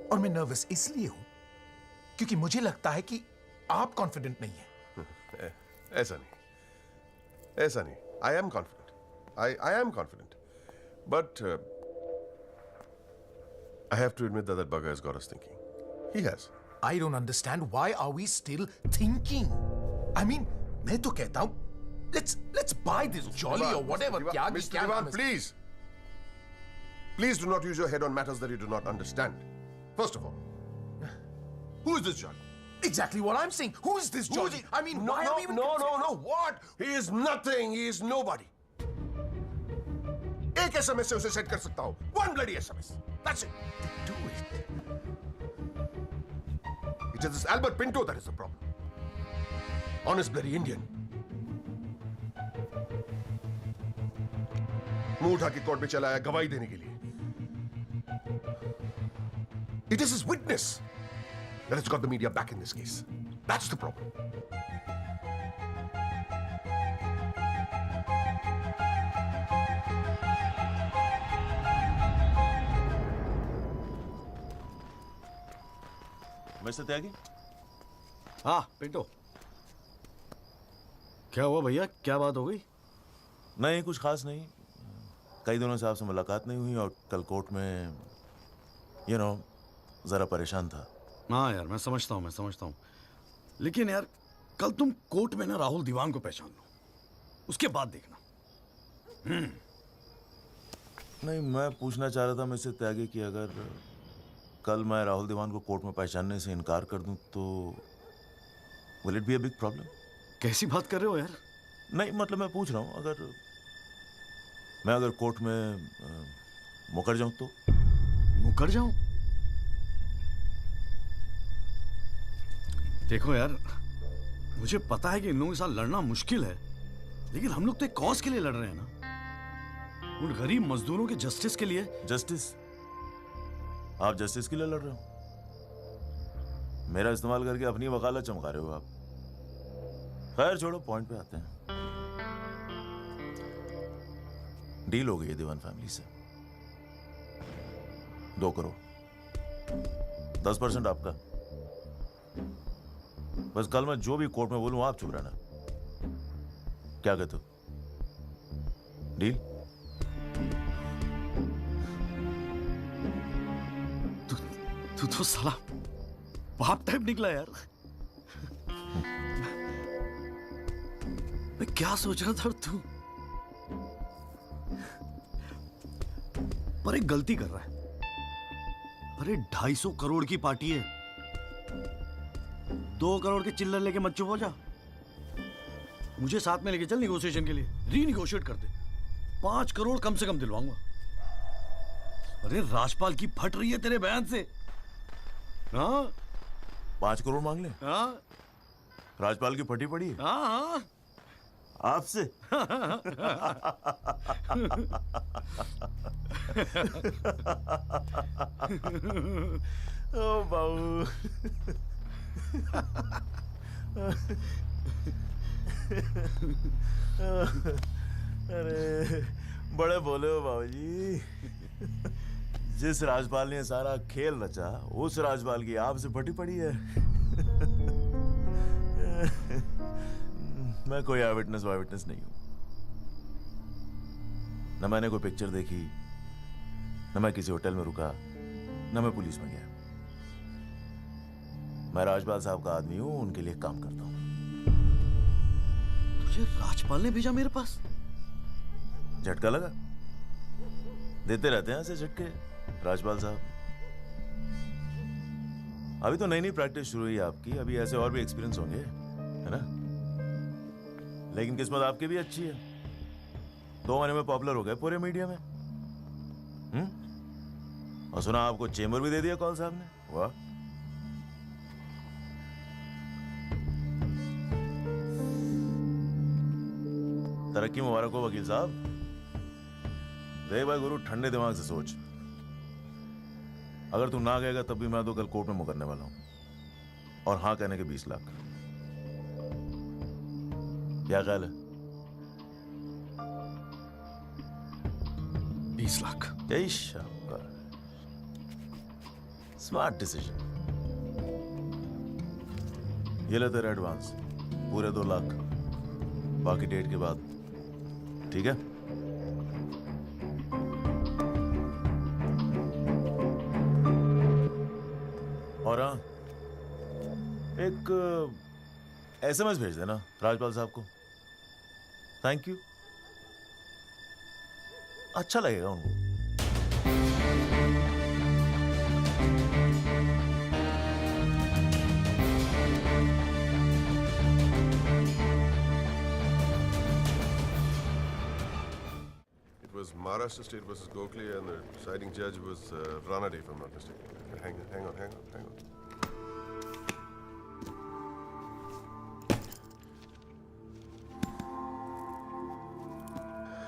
और मैं नर्वस इसलिए हूं क्योंकि मुझे लगता है कि आप कॉन्फिडेंट नहीं हैं। ऐसा नहीं। I am confident. I am confident. But I have to admit that bugger has got us thinking. He has. I don't understand why are we still thinking? I mean, मैं तो कहता हूँ, let's buy this jolly or whatever. Mr. Diwan, please. Please do not use your head on matters that you do not understand. First of all, who is this Jolly? Exactly what I'm saying. Who is this Jolly? I mean, no, why are we even no. What? He is nothing. He is nobody. एक SMS से उसे set कर सकता हूँ. One bloody SMS. That's it. Do it. It is this Albert Pinto that is the problem. Honest bloody Indian. मुंह उठा के court में चला आया गवाही देने के लिए. It is his witness that has got the media back in this case. That's the problem. Mister Tyagi? हाँ पिंटो, क्या हुआ भैया? क्या बात हो गई? नहीं, कुछ खास नहीं. कई दिनों से आपसे मुलाकात नहीं हुई और कल कोर्ट में जरा परेशान था. हाँ यार, मैं समझता हूँ. लेकिन यार, कल तुम कोर्ट में ना राहुल दीवान को पहचान लो, उसके बाद देखना. नहीं, मैं पूछना चाह रहा था मिस्टर त्यागी कि अगर कल मैं राहुल दीवान को कोर्ट में पहचानने से इनकार कर दूं तो will it be a big problem? कैसी बात कर रहे हो यार? नहीं, मतलब मैं पूछ रहा हूं, अगर कोर्ट में मुकर जाऊं तो? मुकर जाऊं? देखो यार, मुझे पता है कि इन लोगों के साथ लड़ना मुश्किल है, लेकिन हम लोग तो एक कॉज के लिए लड़ रहे हैं ना, उन गरीब मजदूरों के जस्टिस के लिए. जस्टिस? आप जस्टिस के लिए लड़ रहे हो? मेरा इस्तेमाल करके अपनी वकालत चमका रहे हो आप. खैर छोड़ो, पॉइंट पे आते हैं. डील हो गई है दीवान फैमिली से. 2 करोड़, 10% आपका. बस कल मैं जो भी कोर्ट में बोलूं आप चुप रहना. क्या कहते हो? डील? तू तो साला बाप टाइप निकला यार. मैं क्या सोच रहा था तू? पर एक गलती कर रहा है. अरे 250 करोड़ की पार्टी है. 2 करोड़ के चिल्लर लेके मत चुप हो जा. मुझे साथ में लेके चल निगोशिएशन के लिए. रीनिगोशिएट कर दे. 5 करोड़ कम से कम दिलवाऊंगा. अरे राजपाल की फट रही है तेरे बयान से. हाँ, 5 करोड़ मांग ले? हाँ, राजपाल की फटी पड़ी है? हाँ. आपसे? ओ बाबू. अरे बड़े बोले हो बाबूजी. जिस राजपाल ने सारा खेल रचा, उस राजपाल की आपसे फटी पड़ी है. मैं कोई आई विटनेस नहीं हूं. न मैंने कोई पिक्चर देखी, न मैं किसी होटल में रुका, न मैं पुलिस में गया. मैं राजपाल साहब का आदमी हूं, उनके लिए काम करता हूं. तुझे राजपाल ने भेजा मेरे पास? झटका लगा? देते रहते हैं ऐसे झटके राजपाल साहब. अभी तो नई प्रैक्टिस शुरू हुई है आपकी. अभी ऐसे और भी एक्सपीरियंस होंगे, है ना? लेकिन किस्मत आपकी भी अच्छी है. 2 महीने में पॉपुलर हो गए पूरे मीडिया में. और सुना आपको चेंबर भी दे दिया कौल साहब ने. वाह. तरक्की मुबारक हो वकील साहब. देख भाई गुरु, ठंडे दिमाग से सोच. अगर तू ना गएगा तब भी मैं तो कल कोर्ट में मुकरने वाला हूं. और हाँ कहने के 20 लाख. क्या ख्याल है? 20 लाख. यही शाबाश. Smart decision. ये ले तेरा एडवांस, पूरे 2 लाख. बाकी डेट के बाद. ठीक है? और हाँ, एक SMS भेज देना राजपाल साहब को। थैंक यू, अच्छा लगेगा उनको। It was Maharashtra State versus Gokhale, and the deciding judge was Ranade, if I'm not mistaken. Hang on.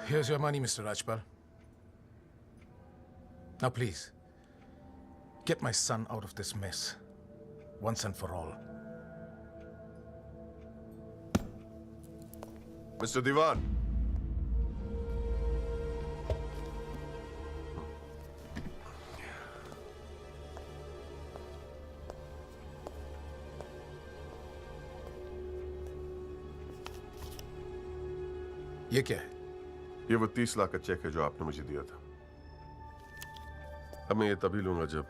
Here's your money, Mr. Rajpal. Now, please, get my son out of this mess, once and for all. Mr. Diwan. ये क्या है? ये वो 30 लाख का check है जो आपने मुझे दिया था। अब मैं ये तभी लूंगा जब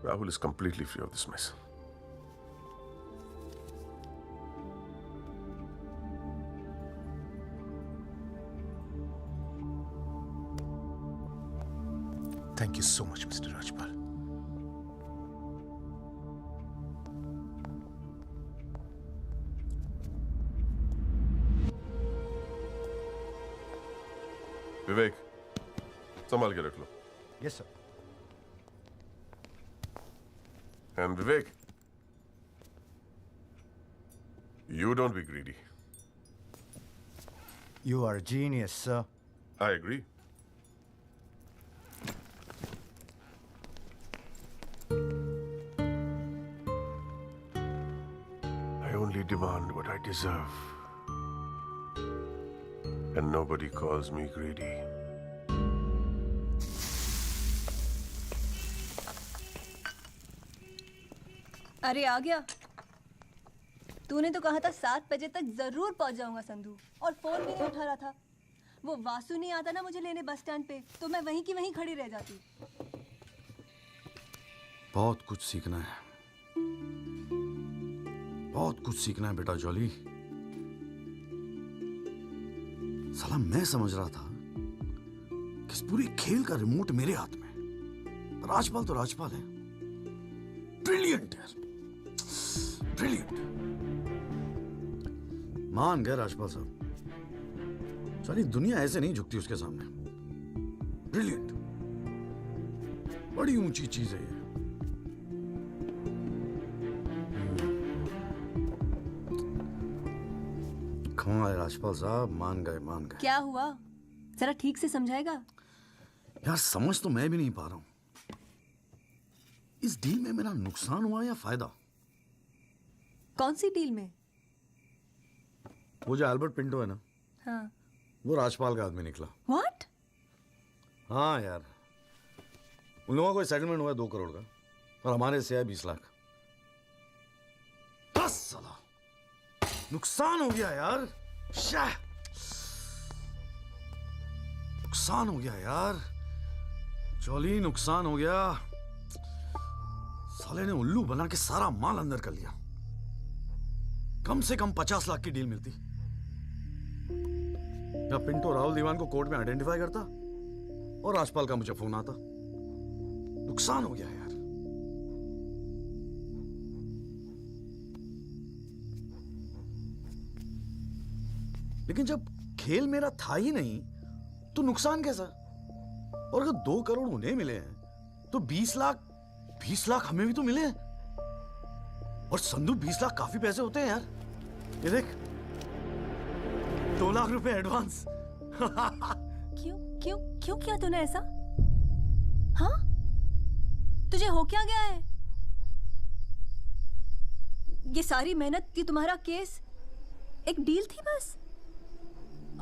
Rahul is completely free of this mess. Thank you so much, Mr. Rajpal. Vivek, संभाल के रख लो। Yes sir. And Vivek, you don't be greedy. You are a genius, sir. I agree. I only demand what I deserve. And nobody calls me greedy. अरे आ गया। तूने तो कहा था 7 बजे तक जरूर पहुंच जाऊंगा संधू, और फोन भी नहीं उठा रहा था। वो वासु नहीं आता ना मुझे लेने बस स्टैंड पे, तो मैं वहीं की वहीं खड़ी रह जाती। बहुत कुछ सीखना है, बहुत कुछ सीखना है बेटा जॉली। साला मैं समझ रहा था कि इस पूरी खेल का रिमोट मेरे हाथ में। राजपाल तो राजपाल है, ब्रिलियंट है, ब्रिलियंट। मान गए राजपाल साहब, सारी दुनिया ऐसे नहीं झुकती उसके सामने। ब्रिलियंट, बड़ी ऊंची चीज है ये। कमाल है राजपाल साहब, मान गए मान गए। क्या हुआ, जरा ठीक से समझाएगा? यार समझ तो मैं भी नहीं पा रहा हूं, इस डील में मेरा नुकसान हुआ या फायदा? कौन सी डील में? वो जो एल्बर्ट पिंटो है ना, हाँ। वो राजपाल का आदमी निकला। What? हाँ यार, उन लोगों को सेटलमेंट हुआ है 2 करोड़ का, और हमारे से है 20 लाख। बस साला नुकसान हो गया यार, नुकसान हो गया यार, जॉली नुकसान हो गया। साले ने उल्लू बना के सारा माल अंदर कर लिया। कम से कम 50 लाख की डील मिलती, या पिंटो राहुल दीवान को कोर्ट में आइडेंटिफाई करता और राजपाल का मुझे फोन आता। नुकसान हो गया यार। लेकिन जब खेल मेरा था ही नहीं तो नुकसान कैसा? और अगर 2 करोड़ उन्हें मिले हैं तो 20 लाख हमें भी तो मिले हैं। और संधू 20 लाख काफी पैसे होते हैं यार। ये देख, 2 लाख रुपए एडवांस। क्यों किया तूने ऐसा? हाँ, तुझे हो क्या गया है? ये सारी मेहनत, ये तुम्हारा केस एक डील थी बस?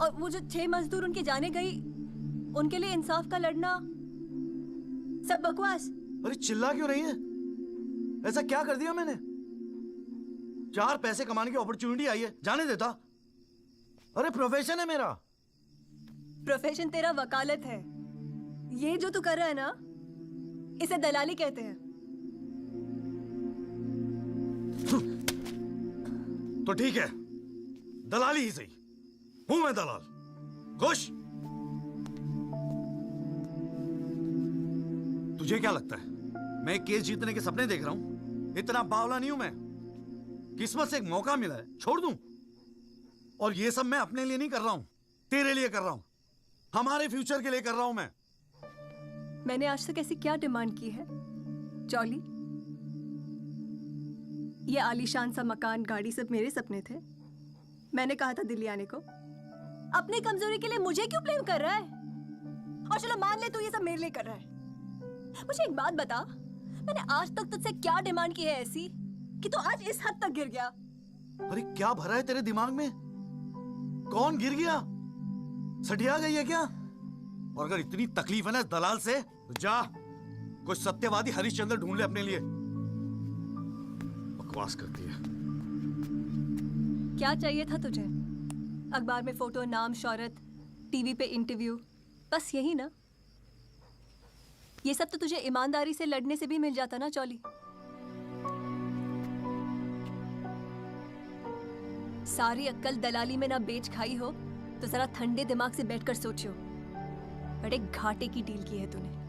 और वो जो 6 मजदूर उनके जाने गई, उनके लिए इंसाफ का लड़ना, सब बकवास। अरे चिल्ला क्यों रही है? ऐसा क्या कर दिया मैंने? 4 पैसे कमाने की अपॉर्चुनिटी आई है, जाने देता? अरे प्रोफेशन है मेरा। प्रोफेशन तेरा वकालत है। ये जो तू कर रहा है ना, इसे दलाली कहते हैं। तो ठीक है, दलाली ही सही। हूं मैं दलाल। खुश? तुझे क्या लगता है मैं केस जीतने के सपने देख रहा हूं? इतना बावला नहीं हूं मैं। किस्मत से एक मौका मिला है, छोड़ दूं? और ये सब मैं अपने लिए नहीं कर रहा हूं, तेरे लिए कर रहा हूं, हमारे फ्यूचर के लिए कर रहा हूं मैं। मैंने आज तक ऐसी क्या डिमांड की है जॉली? ये आलीशान सा मकान, गाड़ी सब मेरे सपने थे। मैंने कहा था दिल्ली आने को। अपनी कमजोरी के लिए मुझे क्यों ब्लेम कर रहा है? और चलो मान ले तू ये सब मेरे लिए कर रहा है। मुझे एक बात बता, मैंने आज तक तुझसे क्या डिमांड की है ऐसी कि तू आज इस हद तक गिर गया? अरे क्या भरा है तेरे दिमाग में? कौन गिर गया? सटिया गई है क्या? और अगर इतनी तकलीफ है ना इस दलाल से, तो जा कोई सत्यवादी हरिश्चंद्र ढूंढ ले अपने लिए। बकवास करती है। क्या चाहिए था तुझे? अखबार में फोटो, नाम, शोहरत, टीवी पे इंटरव्यू, बस यही ना? ये सब तो तुझे ईमानदारी से लड़ने से भी मिल जाता ना चौली। सारी अक्कल दलाली में ना बेच खाई हो तो जरा ठंडे दिमाग से बैठकर सोचो, बड़े घाटे की डील की है तूने।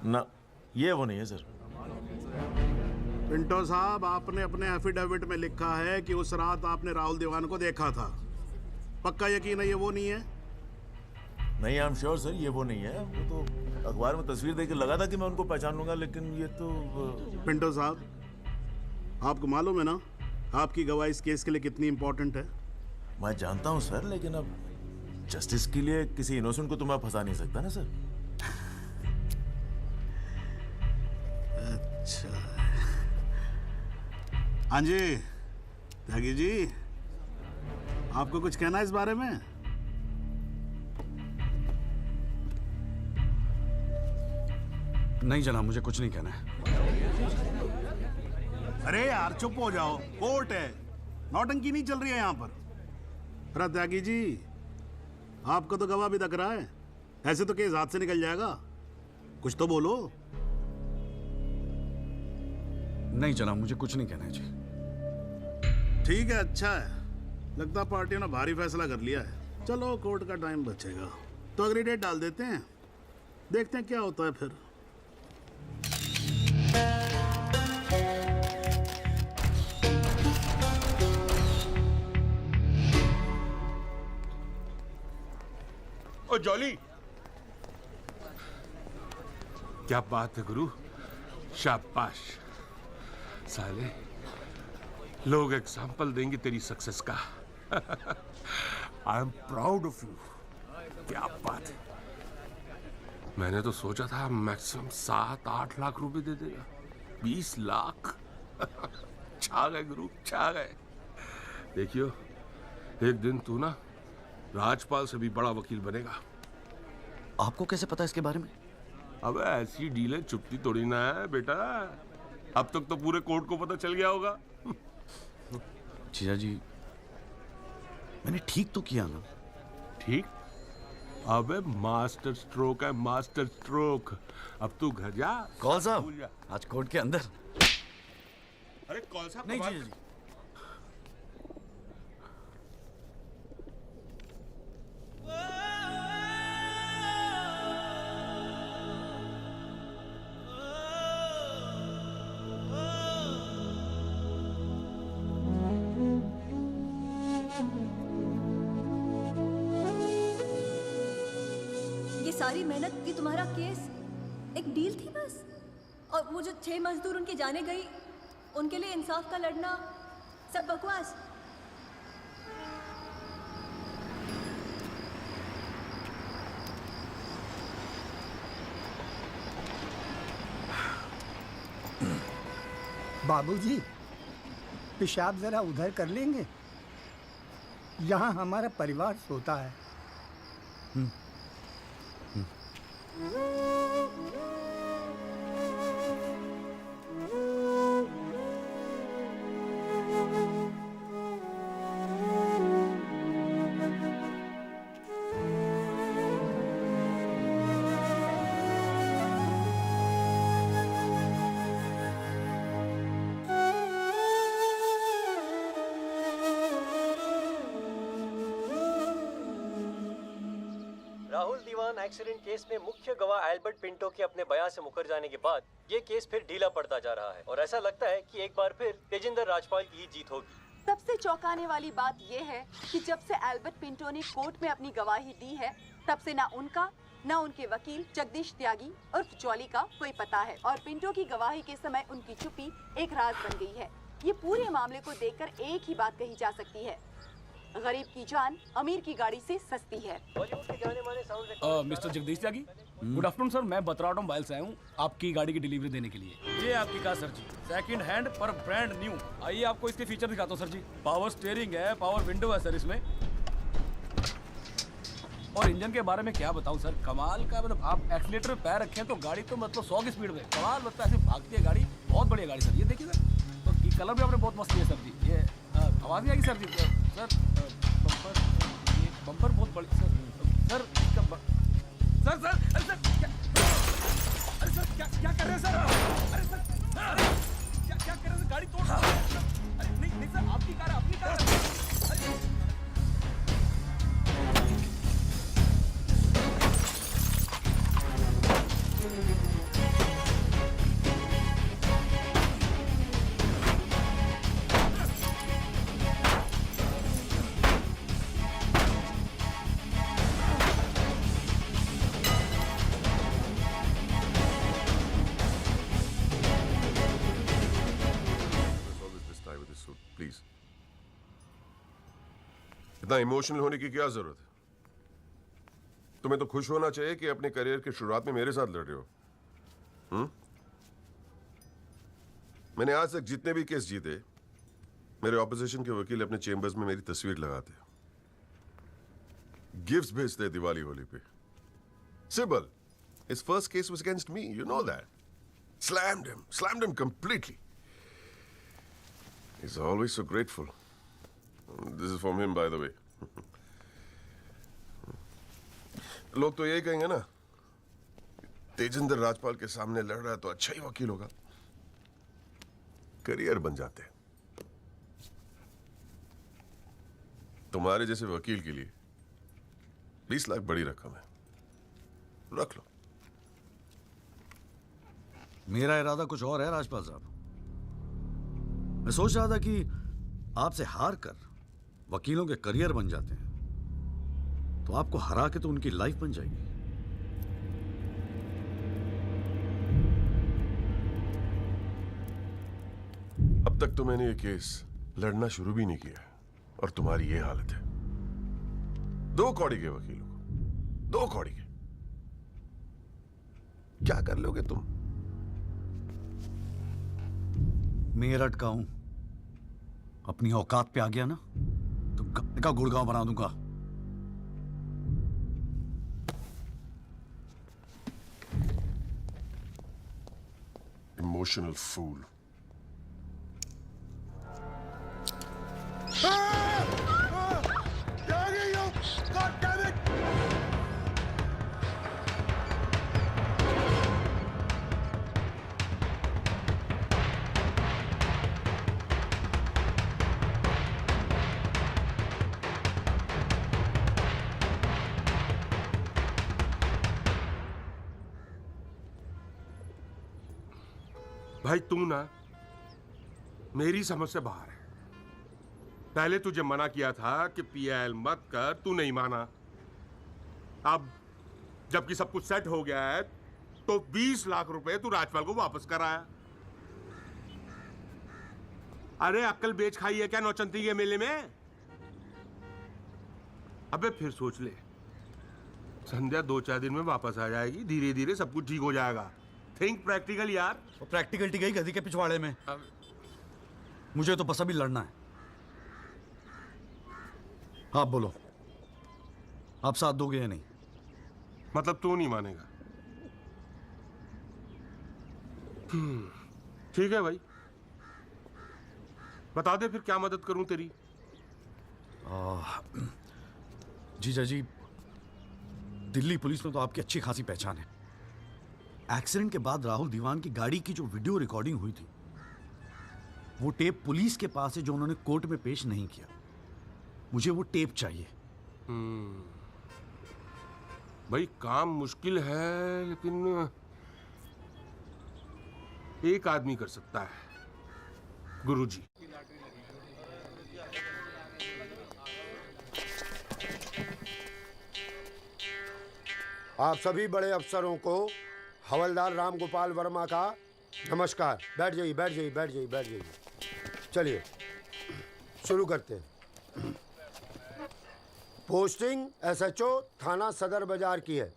ना, ये वो नहीं है सर। पिंटो साहब, आपने अपने एफिडेविट में लिखा है कि उस रात आपने राहुल दीवान को देखा था। पक्का यकीन है ये वो नहीं है? नहीं, आई एम श्योर सर, ये वो नहीं है। वो तो अखबार में तस्वीर देख के लगा था कि मैं उनको पहचान लूंगा, लेकिन ये तो पिंटो साहब, आपको मालूम है ना आपकी गवाही इस केस के लिए कितनी इंपॉर्टेंट है? मैं जानता हूँ सर, लेकिन अब जस्टिस के लिए किसी इनोसेंट को तो मैं फंसा नहीं सकता ना सर। अच्छा, हाँ जी त्यागी जी, आपको कुछ कहना है इस बारे में? नहीं जनाब, मुझे कुछ नहीं कहना है। अरे यार चुप हो जाओ, कोर्ट है, नौटंकी नहीं चल रही है यहाँ पर। अरे त्यागी जी, आपका तो गवाह भी तक रहा है, ऐसे तो केस हाथ से निकल जाएगा, कुछ तो बोलो। नहीं जनाब, मुझे कुछ नहीं कहना है जी। ठीक है, अच्छा है, लगता पार्टियों ने भारी फैसला कर लिया है। चलो कोर्ट का टाइम बचेगा तो अगली डेट डाल देते हैं, देखते हैं क्या होता है फिर। ओ जॉली, क्या बात है गुरु, शाबाश। साले लोग एग्जाम्पल देंगे तेरी सक्सेस का। I am proud of you. क्या बात है। मैंने तो सोचा था मैक्सिमम 7-8 लाख रुपए दे देगा। 20 लाख। छा गए गुरु, छा गए। देखियो, एक दिन तू ना राजपाल से भी बड़ा वकील बनेगा। आपको कैसे पता इसके बारे में? अब ऐसी डीलें चुपती तोड़ी ना है बेटा। अब तक तो पूरे कोर्ट को पता चल गया होगा। जीजा जी, मैंने ठीक तो किया ना? ठीक? अबे मास्टर स्ट्रोक है, मास्टर स्ट्रोक। अब तू घर जा। कौल साहब, आज कोर्ट के अंदर। अरे कौल साहब, नहीं जीजा जी। सारी मेहनत की तुम्हारा केस एक डील थी बस? और वो जो 6 मजदूर उनके जाने गई, उनके लिए इंसाफ का लड़ना सब बकवास? बाबूजी, पेशाब जरा उधर कर लेंगे? यहाँ हमारा परिवार सोता है। राहुल दीवान एक्सीडेंट केस में मुख्य गवाह एल्बर्ट पिंटो के अपने बयान से मुकर जाने के बाद ये केस फिर ढीला पड़ता जा रहा है और ऐसा लगता है कि एक बार फिर तेजिंदर राजपाल की ही जीत होगी। सबसे चौंकाने वाली बात यह है कि जब से एल्बर्ट पिंटो ने कोर्ट में अपनी गवाही दी है तब से ना उनका न उनके वकील जगदीश त्यागी उर्फ जॉली का कोई पता है और पिंटो की गवाही के समय उनकी चुप्पी एक राज बन गई है। ये पूरे मामले को देखकर एक ही बात कही जा सकती है, गरीब की जान अमीर की गाड़ी से सस्ती है। मिस्टर जगदीश त्यागी, गुड आफ्टरनून सर। मैं बतराटो मोबाइल से आया हूँ आपकी गाड़ी की डिलीवरी देने के लिए। ये आपकी कार सर जी, सेकंड हैंड पर ब्रांड न्यू। आइए आपको इसके फीचर दिखाता हूँ सर जी। पावर स्टीयरिंग है, पावर विंडो है सर इसमें, और इंजन के बारे में क्या बताऊं सर, कमाल का। मतलब आप एक्सीलेटर पे पैर रखें तो गाड़ी तो मतलब 100 की स्पीड में कमाल लगता है, ऐसे भागती है गाड़ी। बहुत बढ़िया गाड़ी सर, ये देखिए सर। तो ये कलर भी आपने बहुत मस्त किया सर जी। ये आवाज़ नहीं आएगी सर जी। सर बम्पर, ये बम्पर बहुत बड़ी सर। सर सर सर अरे सर क्या, अरे सर क्या कर रहे हैं सर? अरे सर क्या कर रहे हैं? गाड़ी तोड़ रहे हैं। अरे नहीं सर, आपकी कार है, अपनी कार है। प्लीज, इतना इमोशनल होने की क्या जरूरत है? तुम्हें तो खुश होना चाहिए कि अपने करियर की शुरुआत में मेरे साथ लड़ रहे हो। मैंने आज तक जितने भी केस जीते, मेरे ऑपोजिशन के वकील अपने चेंबर्स में मेरी तस्वीर लगाते, गिफ्ट्स भेजते दिवाली होली पे। Sibal, his first case was against me, you know that. Slammed him completely. He's always so grateful. This is from him, by the way. लोग तो यही कहेंगे ना, तेजिंदर राजपाल के सामने लड़ रहा है तो अच्छा ही वकील होगा। करियर बन जाते हैं। तुम्हारे जैसे वकील के लिए 20 लाख बड़ी रकम है, रख लो। मेरा इरादा कुछ और है राजपाल साहब। मैं सोच रहा था कि आपसे हार कर वकीलों के करियर बन जाते हैं तो आपको हरा के तो उनकी लाइफ बन जाएगी। अब तक तो मैंने ये केस लड़ना शुरू भी नहीं किया और तुम्हारी ये हालत है। 2 कौड़ी के वकीलों को, 2 कौड़ी के, क्या कर लोगे तुम? मेरठ का हूं, अपनी औकात पे आ गया ना तो गप्पे का गुड़गांव बना दूंगा। Emotional fool. भाई तू ना मेरी समझ से बाहर है। पहले तुझे मना किया था कि पीएल मत कर, तू नहीं माना। अब जबकि सब कुछ सेट हो गया है तो 20 लाख रुपए तू राजपाल को वापस कराया। अरे अक्ल बेच खाई है क्या नौचंती के मेले में? अबे फिर सोच ले, संध्या 2-4 दिन में वापस आ जाएगी, धीरे धीरे सब कुछ ठीक हो जाएगा। थिंक प्रैक्टिकल यार। प्रैक्टिकलिटी गई गधी के पिछवाड़े में। मुझे तो बस अभी लड़ना है। आप बोलो, आप साथ दोगे या नहीं? मतलब तू नहीं मानेगा? ठीक है भाई, बता दे फिर क्या मदद करूं तेरी। जीजा जी, दिल्ली पुलिस में तो आपकी अच्छी खासी पहचान है। एक्सीडेंट के बाद राहुल दीवान की गाड़ी की जो वीडियो रिकॉर्डिंग हुई थी, वो टेप पुलिस के पास है जो उन्होंने कोर्ट में पेश नहीं किया। मुझे वो टेप चाहिए। भाई काम मुश्किल है, लेकिन एक आदमी कर सकता है, गुरुजी। आप सभी बड़े अफसरों को हवलदार राम गोपाल वर्मा का नमस्कार। बैठ जाइए, बैठ जाइए, बैठ जाइए, बैठ जाइए। चलिए शुरू करते हैं। पोस्टिंग एसएचओ थाना सदर बाजार की है।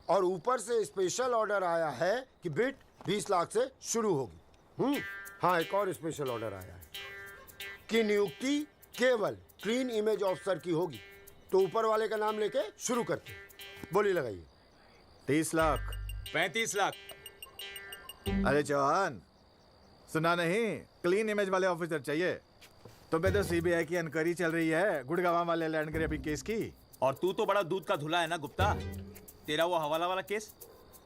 और ऊपर से स्पेशल ऑर्डर आया है कि बिट 20 लाख से शुरू होगी। हाँ, एक और स्पेशल ऑर्डर आया है कि नियुक्ति केवल क्लीन इमेज ऑफिसर की होगी। तो ऊपर वाले का नाम लेके शुरू करते हैं। बोली लगाइए। 30 लाख 35 लाख। अरे चौहान, सुना नहीं? क्लीन इमेज वाले ऑफिसर चाहिए। तुम्हें तो सीबीआई की इंक्वायरी चल रही है गुड़गांव वाले लैंड ग्रैबिंग केस की। और तू तो बड़ा दूध का धुला है ना गुप्ता। तेरा वो हवाला वाला केस,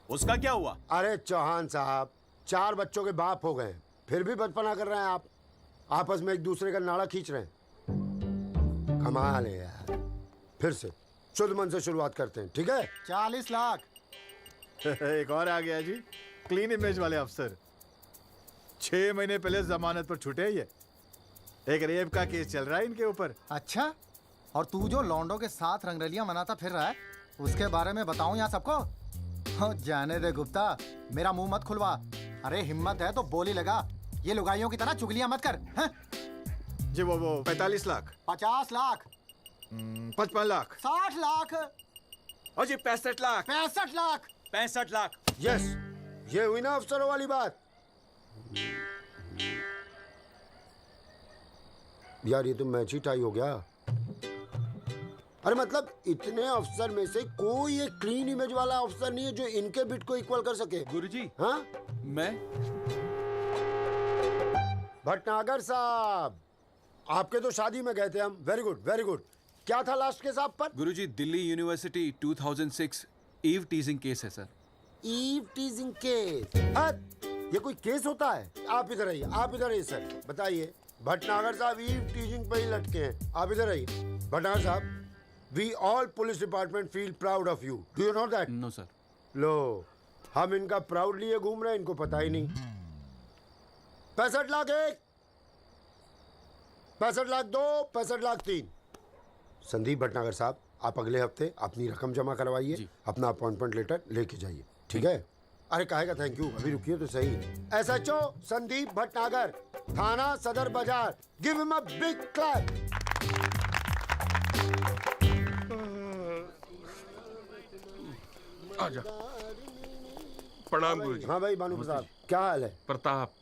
उसका क्या हुआ? अरे चौहान साहब, 4 बच्चों के बाप हो गए, फिर भी बचपना कर रहे हैं आप। आपस में एक दूसरे का नाड़ा खींच रहे हैं। कमाल है यार। फिर से शुद्ध मन से शुरुआत करते हैं, ठीक है? 40 लाख। एक और आ गया जी, क्लीन इमेज वाले अफसर। 6 महीने पहले जमानत पर छूटे ये। एक रेप का केस चल रहा है इनके ऊपर। अच्छा, और तू जो लौंडों के साथ रंगरलियां मनाता फिर रहा है, उसके बारे में बताऊं यहाँ सबको? हो जाने दे गुप्ता, मेरा मुंह मत खुलवा। अरे हिम्मत है तो बोली लगा, ये लुगाइयों की तरह चुगलियां मत कर। हैं? जी वो 45 लाख। 50 लाख। 55 लाख। 60 लाख। और जी 65 लाख। 65 लाख। 65 लाख। यस, ये हुई ना अफसरों वाली बात। यार ये तो मैच ही टाई हो गया। अरे मतलब इतने अफसर में से कोई एक क्लीन इमेज वाला अफसर नहीं है जो इनके बिट को इक्वल कर सके। गुरुजी, हाँ? मैं भटनागर साहब, आपके तो शादी में गए थे हम। Very good, very good. क्या था लास्ट केस आप पर? Guruji, Delhi university 2006 eve teasing case है सर। Eve teasing case? ये कोई केस होता है? आप इधर आइए, आप इधर आइए सर, बताइए। भटनागर साहब ईव टीजिंग पे ही लटके हैं। आप इधर आइए। भटनागर साहब, we all police department feel proud of you. Do you know that? No sir. लो, हम इनका प्राउड लिए घूम रहे हैं, इनको पता ही नहीं। 65 लाख 1, 65 लाख 2, 65 लाख 3। संदीप भटनागर साहब, आप अगले हफ्ते अपनी रकम जमा करवाइए, अपना अपॉइंटमेंट लेटर लेके जाइए, ठीक है? अरे काहेगा थैंक यू, अभी रुकिए तो सही। एसएचओ संदीप भटनागर, थाना सदर बाजार, give him a big clap. आजा। प्रणाम गुरुजी। हाँ भाई भानु प्रताप, क्या हाल है? प्रताप।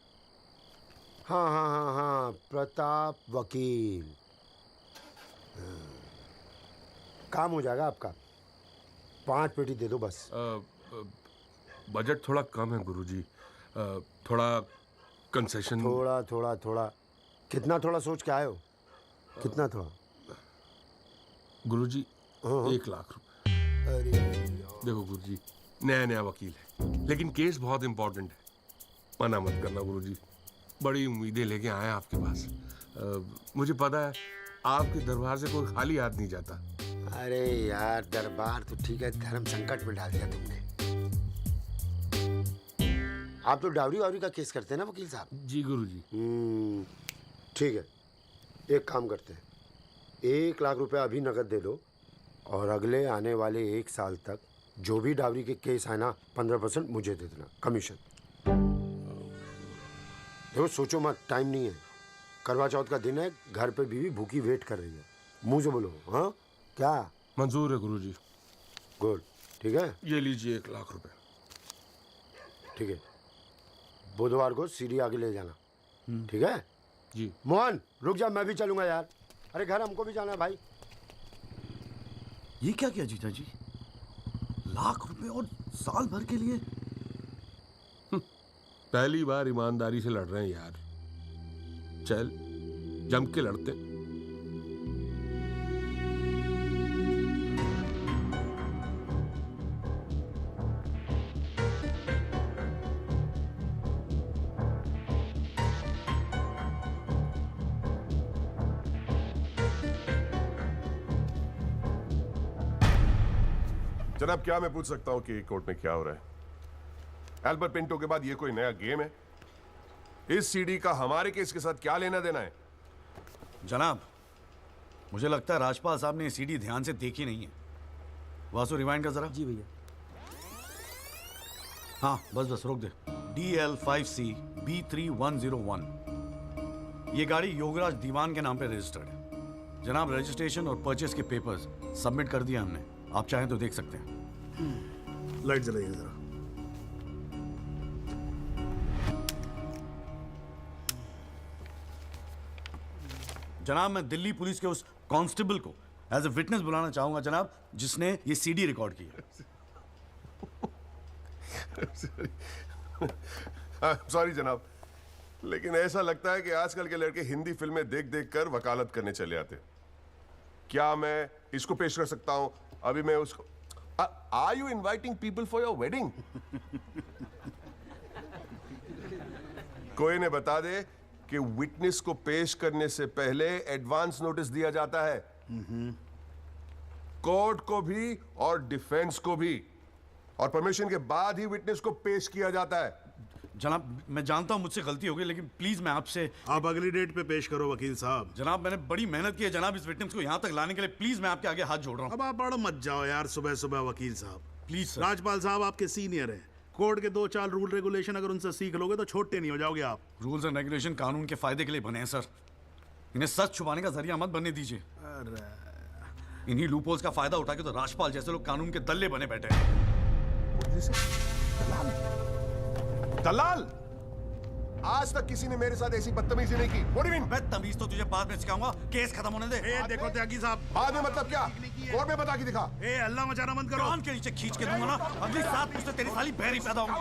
हाँ हाँ हाँ हाँ, प्रताप वकील। काम हो जाएगा आपका। 5 पेटी दे दो बस। बजट थोड़ा कम है गुरुजी, थोड़ा कंसेशन। थोड़ा थोड़ा थोड़ा कितना थोड़ा सोच के आए हो? कितना थोड़ा? गुरुजी 1 लाख रुपए। अरे देखो गुरुजी, नया वकील है, लेकिन केस बहुत इंपॉर्टेंट है। मना मत करना गुरुजी, बड़ी उम्मीदें लेके आए आपके पास। मुझे पता है आपके दरबार से कोई खाली हाथ नहीं जाता। अरे यार, दरबार तो ठीक है, धर्म संकट में डाल दिया तुमने। आप तो डावरी वावरी का केस करते हैं ना वकील साहब? जी गुरुजी। ठीक है, एक काम करते हैं, 1 लाख रुपए अभी नकद दे दो, और अगले आने वाले 1 साल तक जो भी डावरी के केस आए ना, 15% मुझे दे देना कमीशन। देखो सोचो मत, टाइम नहीं है। करवा चौथ का दिन है, घर पे बीवी भूखी वेट कर रही है। मुंह से बोलो। हाँ क्या? मंजूर है गुरुजी। गुड, ठीक है। ये लीजिए 1 लाख रुपए। ठीक है, बुधवार को सीढ़ी आगे ले जाना, ठीक है? जी। मोहन रुक जा, मैं भी चलूंगा यार। अरे घर हमको भी जाना है भाई। ये क्या किया जीजा जी? 1 लाख रुपए और साल भर के लिए? पहली बार ईमानदारी से लड़ रहे हैं यार। चल जम के लड़ते हैं। जनाब, क्या मैं पूछ सकता हूं कि कोर्ट में क्या हो रहा है? एल्बर्ट पिंटो के बाद ये कोई नया गेम है? इस सीडी का हमारे केस के साथ क्या लेना देना है? जनाब, मुझे लगता है राजपाल साहब ने ये सीडी ध्यान से देखी नहीं है। वासु रिवाइंड कर जरा। जी भैया। हाँ बस रोक दे। DL5C B3101, ये गाड़ी योगराज दीवान के नाम पे रजिस्टर्ड है। जनाब, रजिस्ट्रेशन और परचेस के पेपर्स सबमिट कर दिया हमने, आप चाहें तो देख सकते हैं। लाइट जलाइए जरा। जनाब, मैं दिल्ली पुलिस के उस कांस्टेबल को एज ए विटनेस बुलाना चाहूंगा जनाब, जिसने ये सीडी रिकॉर्ड की है। सॉरी जनाब, लेकिन ऐसा लगता है कि आजकल के लड़के हिंदी फिल्में देख देख कर वकालत करने चले आते। क्या मैं इसको पेश कर सकता हूं? अभी मैं उसको are you inviting people for your wedding? कोई ने बता दे कि विटनेस को पेश करने से पहले एडवांस नोटिस दिया जाता है, कोर्ट को भी और डिफेंस को भी, और परमिशन के बाद ही विटनेस को पेश किया जाता है। जनाब, मैं जानता हूं मुझसे गलती हो गई, लेकिन प्लीज मैं आपसे। आप अगली डेट पे पेश करो वकील साहब। जनाब, मैंने बड़ी मेहनत की है जनाब इस विटनेस को यहाँ तक लाने के लिए। प्लीज मैं आपके आगे हाथ जोड़ रहा हूँ। अब आप बड़ा मत जाओ यार सुबह सुबह वकील साहब। Please sir. राजपाल साहब आपके सीनियर हैं। कोर्ट के 2-4 रूल रेगुलेशन अगर उनसे सीख लोगे तो छोटे नहीं हो जाओगे आप। रूल्स एंड रेगुलेशन कानून के फायदे के लिए बने हैं सर, इन्हें सच छुपाने का जरिया मत बनने दीजिए। इन्हीं लूपहोल्स का फायदा उठा के तो राजपाल जैसे लोग कानून के दल्ले बने बैठे हैं। दलाल, आज तक किसी ने मेरे साथ ऐसी बदतमीजी नहीं की। What do you mean? मैं तमीज तो तुझे बाद में सिखाऊंगा, केस खत्म होने दे। देखो त्यागी साहब, बाद में मतलब क्या? कोर्ट में बता के दिखा। अल्लाह मचाना मत करो। कान के नीचे खींच के दूंगा ना, अगली 7 पुश्तें तेरी साली बहरी पैदा होंगी।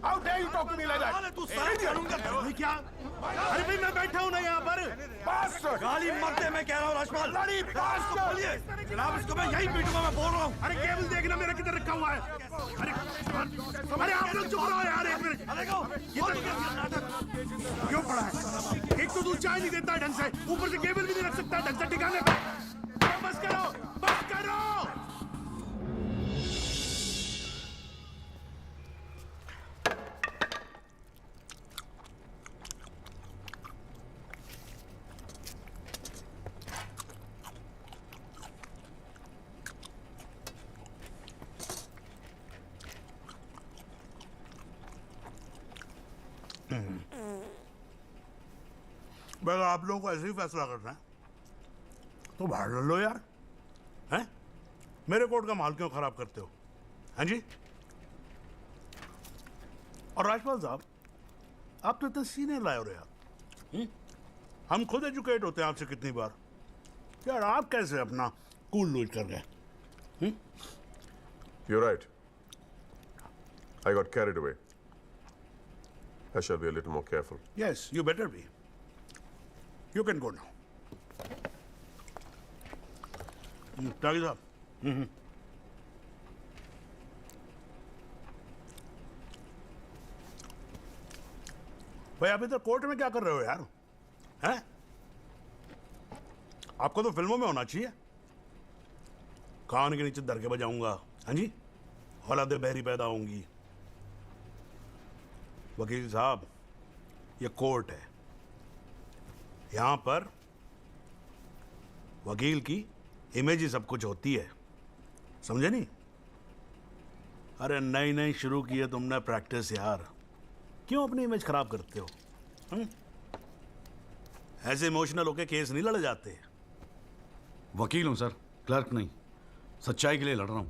How dare you talk to me like that? तू सारे कानून का क्या? अरे भाई मैं बैठा हूँ ना यहाँ पर। गाली मत दे, मैं कह रहा हूँ राजपाल। इसको बोलिए जनाब, इसको मैं यही पीटूंगा, मैं बोल रहा हूँ। अरे केबल देखना मेरा किधर रखा हुआ है। अरे आप लोग चुप रहो यार एक मिनट। क्यों पड़ा है? एक तो तू चाय नहीं देता ढंग से, ऊपर से केबल भी नहीं रख सकता ढंग से ठिकाने पे। बस करो, बस करो। अगर आप लोगों को ऐसे ही फैसला करना है तो बाहर लड़ लो यार। हैं? मेरे कोर्ट का माहौल क्यों खराब करते हो? हैं जी? और राजपाल साहब, आप तो इतने सीनियर लाए हो रहे यार। हम खुद एजुकेट होते हैं आपसे कितनी बार यार, आप कैसे अपना कूल लूज कर गए? You're right. I got carried away. I shall be a little more careful. Yes, you better be. You can go now. त्यागी साहब। भाई आप इधर कोर्ट में क्या कर रहे हो यार? हैं? आपको तो फिल्मों में होना चाहिए। कान के नीचे धर के बजाऊंगा, हाँ जी, औलादे बहरी पैदा होंगी। वकील साहब, ये कोर्ट है, यहां पर वकील की इमेज ही सब कुछ होती है, समझे नहीं? अरे नई नई शुरू की है तुमने प्रैक्टिस यार, क्यों अपनी इमेज खराब करते हो? ऐसे इमोशनल होके केस नहीं लड़े जाते। वकील हूं सर, क्लर्क नहीं। सच्चाई के लिए लड़ रहा हूं।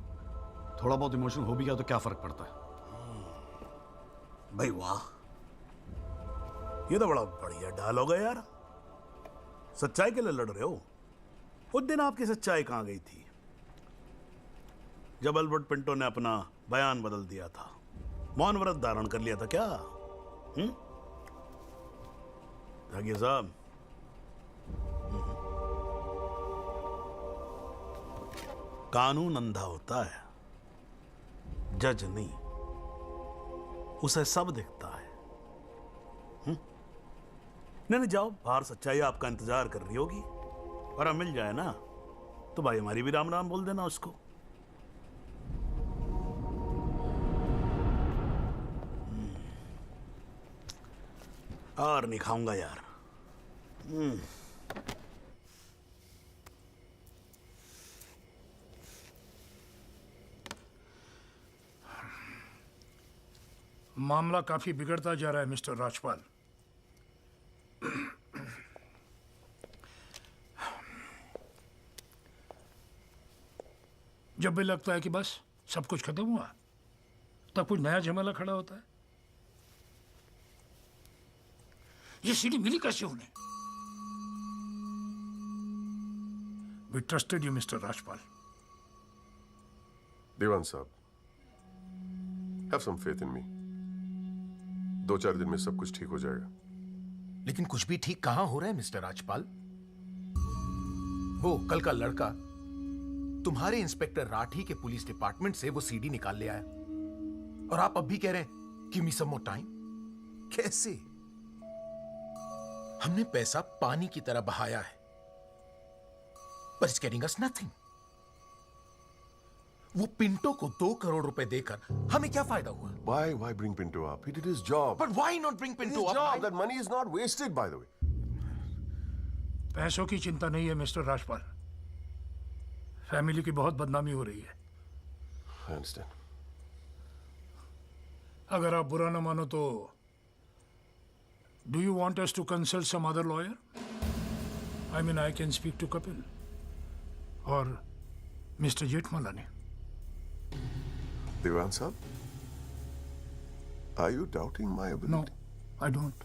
थोड़ा बहुत इमोशनल हो भी गया तो क्या फर्क पड़ता है? भाई वाह, ये तो बड़ा बढ़िया डायलॉग है यार। सच्चाई के लिए लड़ रहे हो? उस दिन आपकी सच्चाई कहां गई थी जब अल्बर्ट पिंटो ने अपना बयान बदल दिया था, मौन व्रत धारण कर लिया था क्या? त्यागी साहब, कानून अंधा होता है, जज नहीं। उसे सब दिखता है। नहीं, जाओ, बाहर सच्चाई आपका इंतजार कर रही होगी, और अब मिल जाए ना तो भाई हमारी भी राम राम बोल देना उसको। और नहीं खाऊंगा यार। मामला काफी बिगड़ता जा रहा है मिस्टर राजपाल। जब भी लगता है कि बस सब कुछ खत्म हुआ, तब कुछ नया झमेला खड़ा होता है। ये सीढ़ी मिली कैसे उन्हें? We trusted you, Mr. Rajpal. देवान साहब, have some faith in me. 2-4 दिन में सब कुछ ठीक हो जाएगा। लेकिन कुछ भी ठीक कहां हो रहा है मिस्टर राजपाल? वो कल का लड़का तुम्हारे इंस्पेक्टर राठी के पुलिस डिपार्टमेंट से वो सीडी निकाल ले आया, और आप अब भी कह रहे हैं गिव मी सम मोर टाइम। कैसे? हमने पैसा पानी की तरह बहाया है, but it's getting us nothing. वो पिंटो को 2 करोड़ रुपए देकर हमें क्या फायदा हुआ? Why bring Pinto up? He did his job. But why not bring Pinto His up? job. That money is not wasted, by the way. पैसों की चिंता नहीं है मिस्टर राजपाल। फैमिली की बहुत बदनामी हो रही है। I understand. अगर आप बुरा न मानो तो do you want us to consult some other lawyer? I mean, I can speak to Kapil or Mr. Jetmalani. Devan sahab, are you doubting my ability? No, I don't.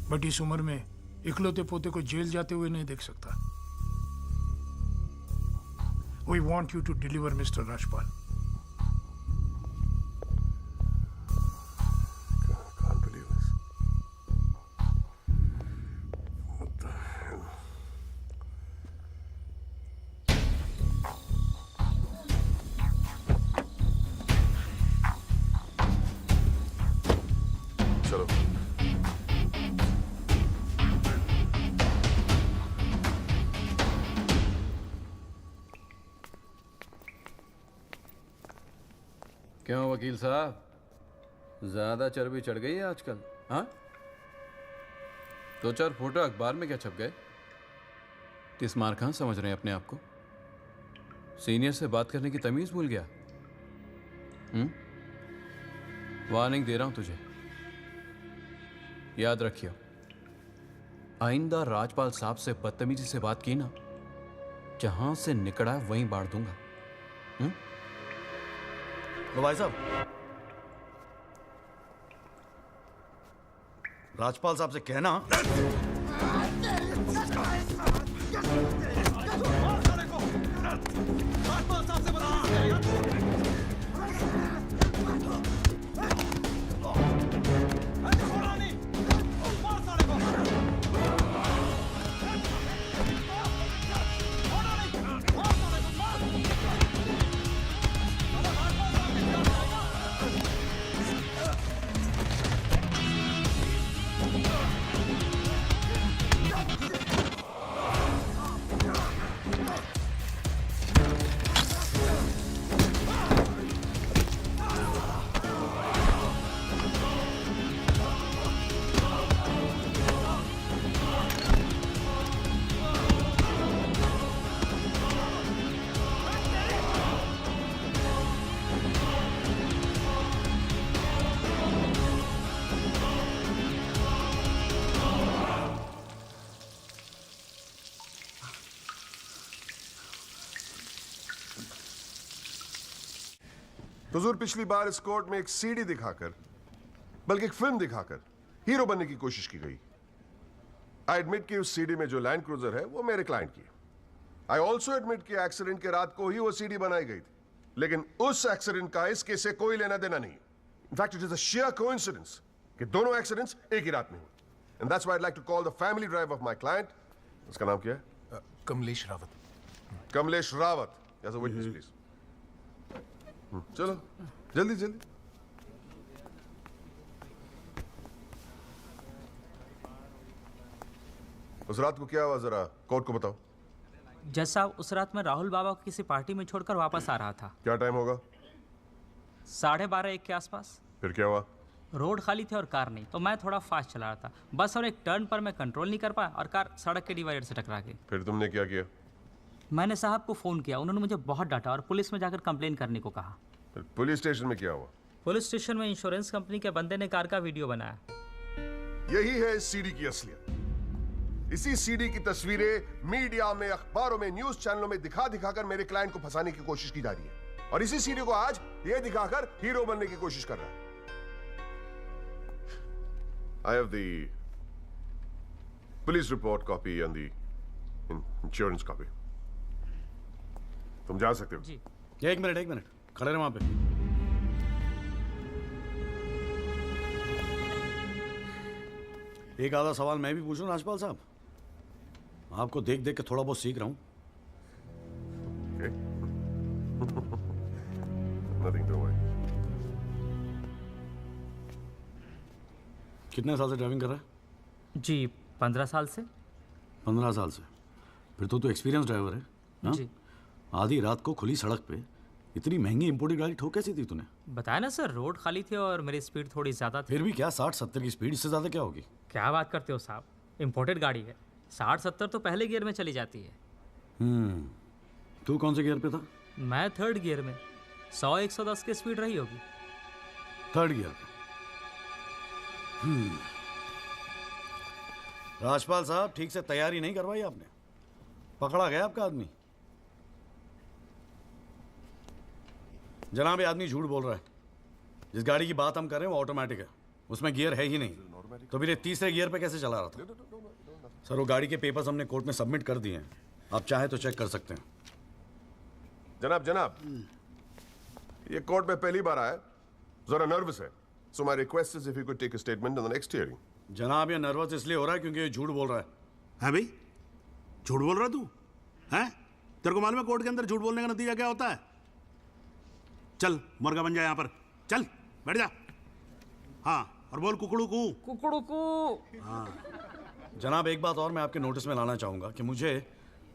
But इस उम्र में इकलौते पोते को जेल जाते हुए नहीं देख सकता। We want you to deliver, Mr. Rajpal. Can't believe this. What the hell? चलो। क्यों वकील साहब, ज्यादा चर्बी चढ़ गई है आजकल? हाँ, 2-4 फोटो अखबार में क्या छप गए? किस मार खां समझ रहे हैं अपने आप को? सीनियर से बात करने की तमीज भूल गया? वार्निंग दे रहा हूं तुझे, याद रखियो, आइंदा राजपाल साहब से बदतमीजी से बात की ना, जहां से निकला वहीं बांट दूंगा। लो भाई साहब, राजपाल साहब से कहना हुजूर, पिछली बार इस कोर्ट में एक सीडी दिखाकर, बल्कि एक फिल्म दिखाकर हीरो बनने की कोशिश की गई। आई एडमिट कि उस सीडी में जो लैंड क्रूजर है वो मेरे क्लाइंट की है। आई ऑल्सो एडमिट कि एक्सीडेंट के रात को ही वो सीडी बनाई गई थी, लेकिन उस एक्सीडेंट का इस केस से कोई लेना देना नहीं। In fact, it is a sheer coincidence कि दोनों एक्सीडेंट्स एक ही रात में हुए. And that's why I'd like to call the family driver of my client. उसका नाम क्या है? Kamlesh Rawat. Kamlesh Rawat. As a witness, please. चलो, जल्दी जल्दी. उस रात को क्या हुआ जरा कोर्ट को बताओ. जज साहब, उस रात मैं राहुल बाबा को किसी पार्टी में छोड़कर वापस आ रहा था. क्या टाइम होगा? 12:30 1 के आसपास. फिर क्या हुआ? रोड खाली थी और कार नहीं, तो मैं थोड़ा फास्ट चला रहा था. बस और एक टर्न पर मैं कंट्रोल नहीं कर पाया और कार सड़क के डिवाइडर से टकरा गई. फिर तुमने क्या किया? मैंने साहब को फ़ोन किया. उन्होंने मुझे बहुत डांटा और पुलिस में जाकर कंप्लेन करने को कहा. फिर पुलिस स्टेशन में क्या हुआ? पुलिस स्टेशन में इंश्योरेंस कंपनी के बंदे ने कार का वीडियो बनाया. यही है इस सीडी की असलियत. इसी सीडी की तस्वीरें मीडिया में, अखबारों में, न्यूज चैनलों में दिखा दिखाकर मेरे क्लाइंट को फंसाने की कोशिश की जा रही है. और इसी सीडी को आज ये दिखाकर हीरो बनने की कोशिश कर रहा है. I have the police report copy and the insurance copy. तुम जा सकते हो. जी. एक मिनट खड़े रहो वहां पे. एक आधा सवाल मैं भी पूछूं राजपाल साहब? आपको देख देख के थोड़ा बहुत सीख रहा हूं. Nothing to worry. कितने साल से ड्राइविंग कर रहा है? जी 15 साल से. 15 साल से. फिर तो तू एक्सपीरियंस ड्राइवर है ना? जी. आधी रात को खुली सड़क पे इतनी महंगी इंपोर्टेड गाड़ी ठोक कैसी थी तूने? बताया ना सर, रोड खाली थी और मेरी स्पीड थोड़ी ज़्यादा थी. फिर भी क्या 60-70 की स्पीड, इससे ज़्यादा क्या होगी? क्या बात करते हो साहब, इंपोर्टेड गाड़ी है. 60-70 तो पहले गियर में चली जाती है. तू कौन से गियर पे था? मैं 3rd गियर में. 100-110 की स्पीड रही होगी. 3rd गियर पे. राजपाल साहब, ठीक से तैयारी नहीं करवाई आपने. पकड़ा गया आपका आदमी. जनाब, ये आदमी झूठ बोल रहा है. जिस गाड़ी की बात हम कर रहे हैं वो ऑटोमेटिक है, उसमें गियर है ही नहीं. तो फिर ये 3रे गियर पे कैसे चला रहा था? सर, वो गाड़ी के पेपर्स हमने कोर्ट में सबमिट कर दिए हैं. आप चाहे तो चेक कर सकते हैं. जनाब, ये कोर्ट में पहली बार आया, जरा नर्वस है. So my request is if you could take a statement in the next hearing. जनाब, ये नर्वस इसलिए हो रहा है क्योंकि ये झूठ बोल रहा है. है भाई? झूठ बोल रहा तू? हैं? तेरे को मालूम है कोर्ट के अंदर झूठ बोलने का नतीजा क्या होता है? चल मुर्गा बन जा यहाँ पर. चल बैठ जा. हाँ, और बोल कुकड़ू कू. कुकड़ू कू. हाँ. जनाब, एक बात और मैं आपके नोटिस में लाना चाहूँगा कि मुझे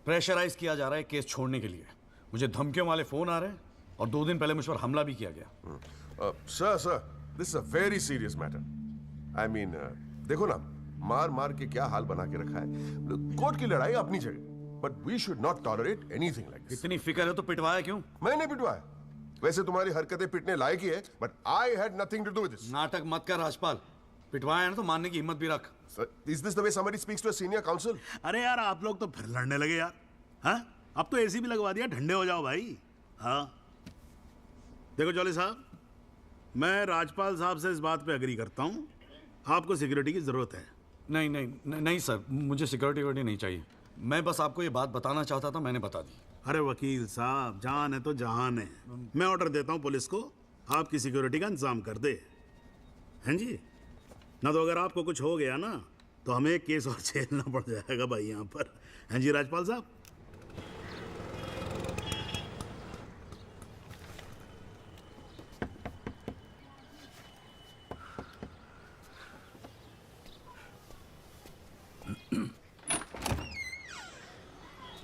प्रेशराइज किया जा रहा है केस छोड़ने के लिए. मुझे धमकियों वाले फ़ोन आ रहे हैं और 2 दिन पहले मुझ पर हमला भी किया गया. Sir, this is a very serious matter. I mean, देखो ना, मार के क्या हाल बना के रखा है. कोर्ट की लड़ाई अपनी जगह, but we should not tolerate anything like this. इतनी फिक्र है तो पिटवाया क्यों? मैंने पिटवाया. वैसे तुम्हारी हरकतें पिटने लायक ही है, but I had nothing to do with this. नाटक मत कर राजपाल. पिटवाया ना तो मानने की हिम्मत भी रख. Is this the way somebody speaks to a senior counsel? अरे यार, आप लोग तो फिर लड़ने लगे यार. हाँ, अब तो एसी भी लगवा दिया. ठंडे हो जाओ भाई. हाँ, देखो जॉली साहब, मैं राजपाल साहब से इस बात पे एग्री करता हूँ. आपको सिक्योरिटी की जरूरत है. नहीं सर, मुझे सिक्योरिटी नहीं चाहिए. मैं बस आपको ये बात बताना चाहता था, मैंने बता दी. अरे वकील साहब, जान है तो जहान है. मैं ऑर्डर देता हूँ पुलिस को, आपकी सिक्योरिटी का इंतजाम कर दे. हैं जी? ना तो अगर आपको कुछ हो गया ना तो हमें एक केस और झेलना पड़ जाएगा भाई यहाँ पर. हैं जी राजपाल साहब?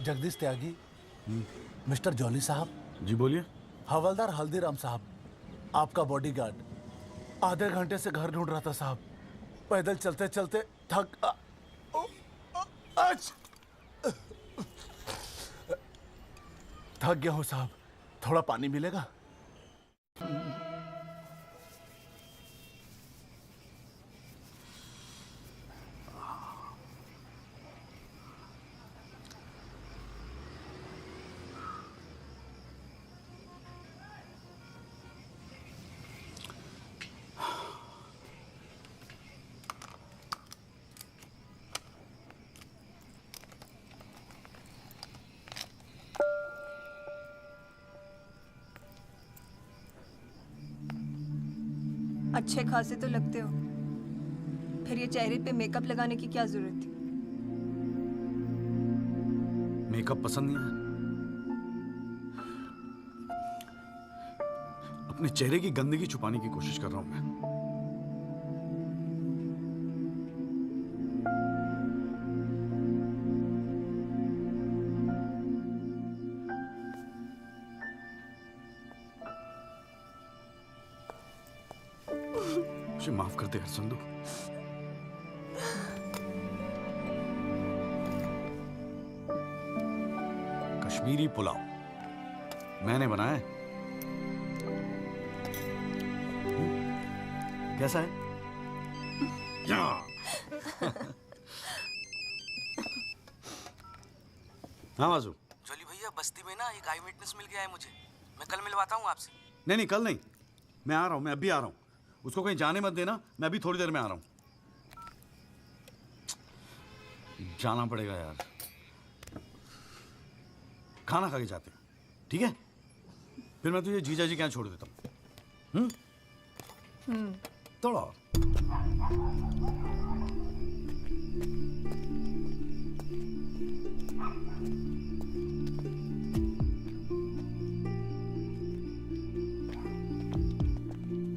जगदीश त्यागी, मिस्टर जॉली साहब. जी बोलिए. हवलदार हल्दीराम साहब, आपका बॉडीगार्ड. आधे घंटे से घर ढूंढ रहा था साहब. पैदल चलते चलते थक गया हूँ साहब. थोड़ा पानी मिलेगा? अच्छे खासे तो लगते हो, फिर ये चेहरे पे मेकअप लगाने की क्या जरूरत थी? मेकअप पसंद नहीं है? अपने चेहरे की गंदगी छुपाने की कोशिश कर रहा हूं मैं। मुझे माफ कर दे यार संधू। कश्मीरी पुलाव मैंने बनाया है। कैसा है? हाँ वाजू। जॉली भैया, बस्ती में ना एक आई विटनेस मिल गया है मुझे। मैं कल मिलवाता हूँ आपसे। नहीं नहीं, कल नहीं, मैं आ रहा हूँ, मैं अभी आ रहा हूँ। उसको कहीं जाने मत देना, मैं अभी थोड़ी देर में आ रहा हूँ। जाना पड़ेगा यार, खाना खा के जाते हैं, ठीक है? फिर मैं तुझे जीजा जी के यहाँ छोड़ देता हूँ। थोड़ा और।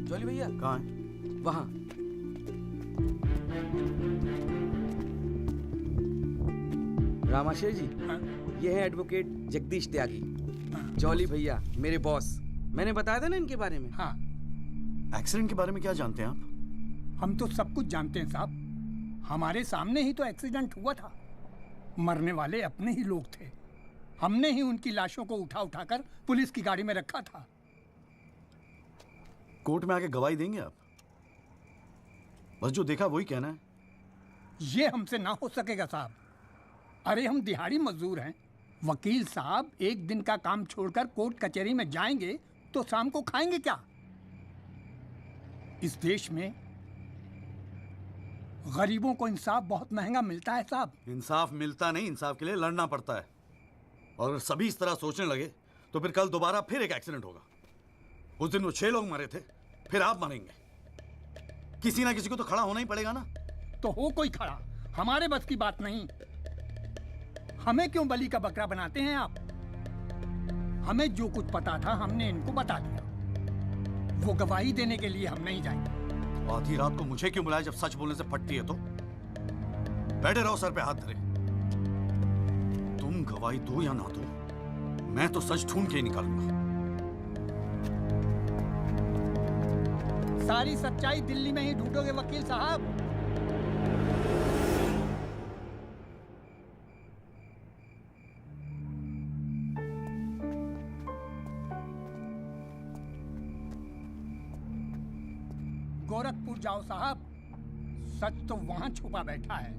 जॉली भैया कहाँ है? वहां। रामाशय जी, ये है एडवोकेट जगदीश त्यागी। जॉली भैया मेरे बॉस। मैंने बताया था ना इनके बारे में। हाँ। एक्सीडेंट के बारे में क्या जानते हैं आप? हम तो सब कुछ जानते हैं साहब। हमारे सामने ही तो एक्सीडेंट हुआ था। मरने वाले अपने ही लोग थे। हमने ही उनकी लाशों को उठा उठाकर पुलिस की गाड़ी में रखा था। कोर्ट में आके गवाही देंगे आप? बस जो देखा वही कहना है। ये हमसे ना हो सकेगा साहब। अरे हम दिहाड़ी मजदूर हैं। वकील साहब एक दिन का काम छोड़कर कोर्ट कचहरी में जाएंगे तो शाम को खाएंगे क्या? इस देश में गरीबों को इंसाफ बहुत महंगा मिलता है साहब। इंसाफ मिलता नहीं, इंसाफ के लिए लड़ना पड़ता है। और अगर सभी इस तरह सोचने लगे तो फिर कल दोबारा फिर एक एक्सीडेंट होगा। उस दिन वो 6 लोग मरे थे, फिर आप मरेंगे। किसी ना किसी को तो खड़ा होना ही पड़ेगा ना। तो हो कोई खड़ा, हमारे बस की बात नहीं। हमें क्यों बलि का बकरा बनाते हैं आप? हमें जो कुछ पता था हमने इनको बता दिया। वो गवाही देने के लिए हम नहीं जाएंगे। आधी रात को मुझे क्यों बुलाया जब सच बोलने से फटती है तो? बैठे रहो सर पे हाथ धरे। तुम गवाही दो या ना दो, मैं तो सच ढूंढ के ही निकालूंगा। सारी सच्चाई दिल्ली में ही ढूंढोगे वकील साहब। गोरखपुर जाओ साहब, सच तो वहां छुपा बैठा है।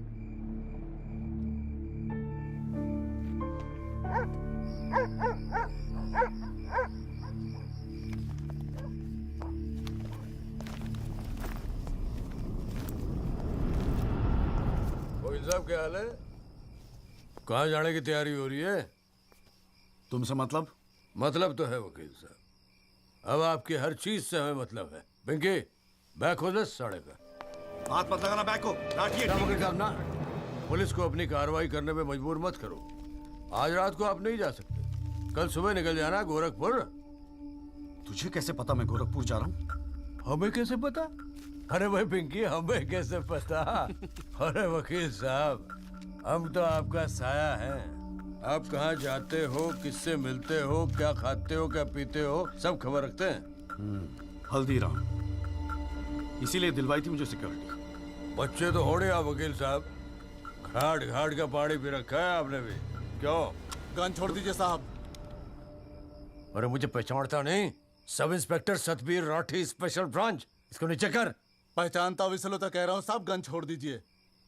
वकील साहब क्या हाल है? कहाँ जाने की तैयारी हो रही है? तुमसे मतलब? मतलब तो है वकील साहब। अब आपकी हर चीज से हमें मतलब है। पिंकी, बैग खोल साढ़े का। हाथ मत लगाना बैग को। वकील साहब ना, पुलिस को अपनी कार्रवाई करने में मजबूर मत करो। आज रात को आप नहीं जा सकते, कल सुबह निकल जाना गोरखपुर। तुझे कैसे पता मैं गोरखपुर जा रहा हूँ? हमें कैसे पता? अरे भाई पिंकी, हमें कैसे पता? अरे वकील साहब, हम तो आपका साया हैं। आप कहाँ जाते हो, किससे मिलते हो, क्या खाते हो, क्या पीते हो, सब खबर रखते हैं। हल्दीराम, इसीलिए दिलवाई थी मुझे सिक्योरिटी। बच्चे तो होड़े आप वकील साहब, घाट घाट का पानी पी रखा है आपने भी। क्यों? गन छोड़ दीजिए साहब। अरे मुझे पहचानता नहीं? Sub inspector Satbir Rathi, special branch. इसको नीचे कर। पहचानता हूँ इसलिए तो कह रहा हूँ साहब, गन छोड़ दीजिए।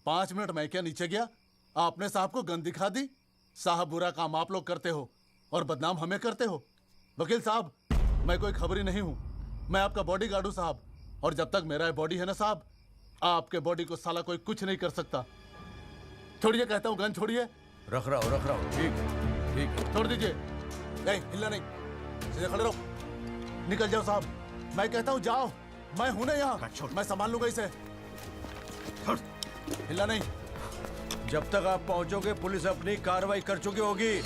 5 मिनट मैं क्या नीचे गया, आपने साहब को गन दिखा दी। साहब बुरा काम आप लोग करते हो और बदनाम हमें करते हो। वकील साहब, मैं कोई खबरी नहीं हूँ, मैं आपका बॉडीगार्ड हूँ साहब। और जब तक मेरा बॉडी है ना साहब, आपके बॉडी को साला कोई कुछ नहीं कर सकता। छोड़िए कहता हूँ, गन छोड़िए। रख रहा हूँ। ठीक ठीक, छोड़ दीजिए। नहीं हिलना नहीं, सीधे खड़े रहो। निकल जाओ साहब, मैं कहता हूँ जाओ। मैं हूं ना यहाँ, मैं संभाल लूंगा इसे। हिलना नहीं। जब तक आप पहुंचोगे पुलिस अपनी कार्रवाई कर चुकी होगी।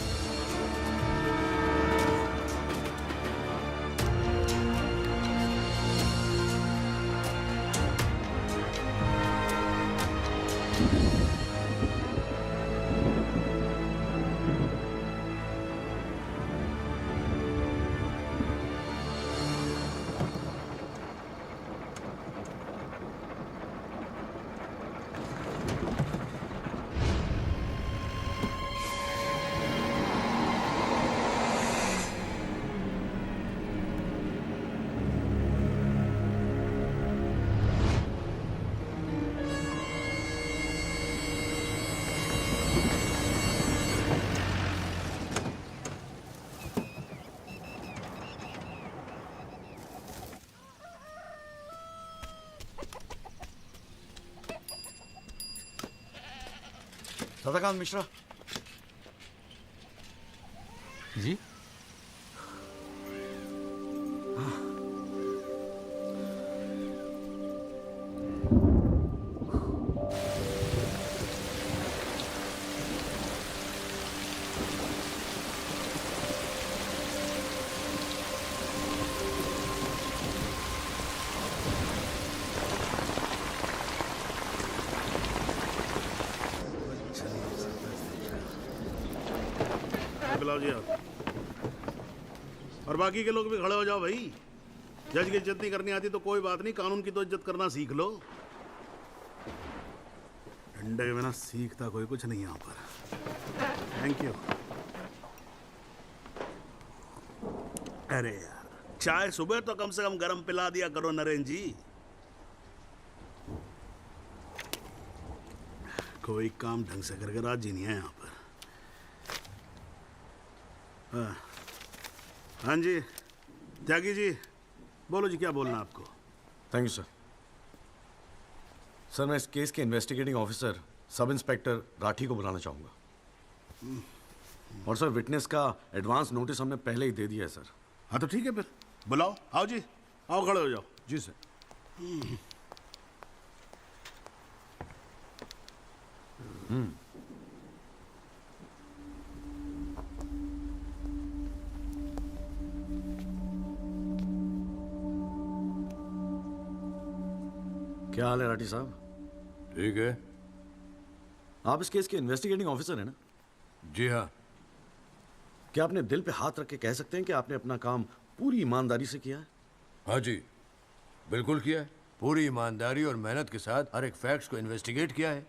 सदाकांत मिश्रा जी। बुलाओ जी आप। और बाकी के लोग भी खड़े हो जाओ भाई। जज की इज्जत नहीं करनी आती तो कोई बात नहीं, कानून की तो इज्जत करना सीख लो। डंडे के बिना सीखता कोई कुछ नहीं यहाँ पर। Thank you. अरे यार, चाय सुबह तो कम से कम गर्म पिला दिया करो नरेंद्र जी। कोई काम ढंग से करके राजी नहीं है यहाँ पर। हाँ जी त्यागी जी, बोलो जी, क्या बोलना है आपको? Thank you sir. सर मैं इस केस के investigating officer sub inspector Rathi को बुलाना चाहूँगा। और सर विटनेस का एडवांस नोटिस हमने पहले ही दे दिया है सर। हाँ तो ठीक है, फिर बुलाओ। आओ जी, आओ खड़े हो जाओ। जी सर। क्या हाल है राठी साहब? ठीक है। आप इस केस के इन्वेस्टिगेटिंग ऑफिसर हैं ना? जी हाँ। क्या आपने दिल पे हाथ रख के कह सकते हैं कि आपने अपना काम पूरी ईमानदारी से किया है? हाँ जी, बिल्कुल किया है। पूरी ईमानदारी और मेहनत के साथ हर एक फैक्ट्स को इन्वेस्टिगेट किया है।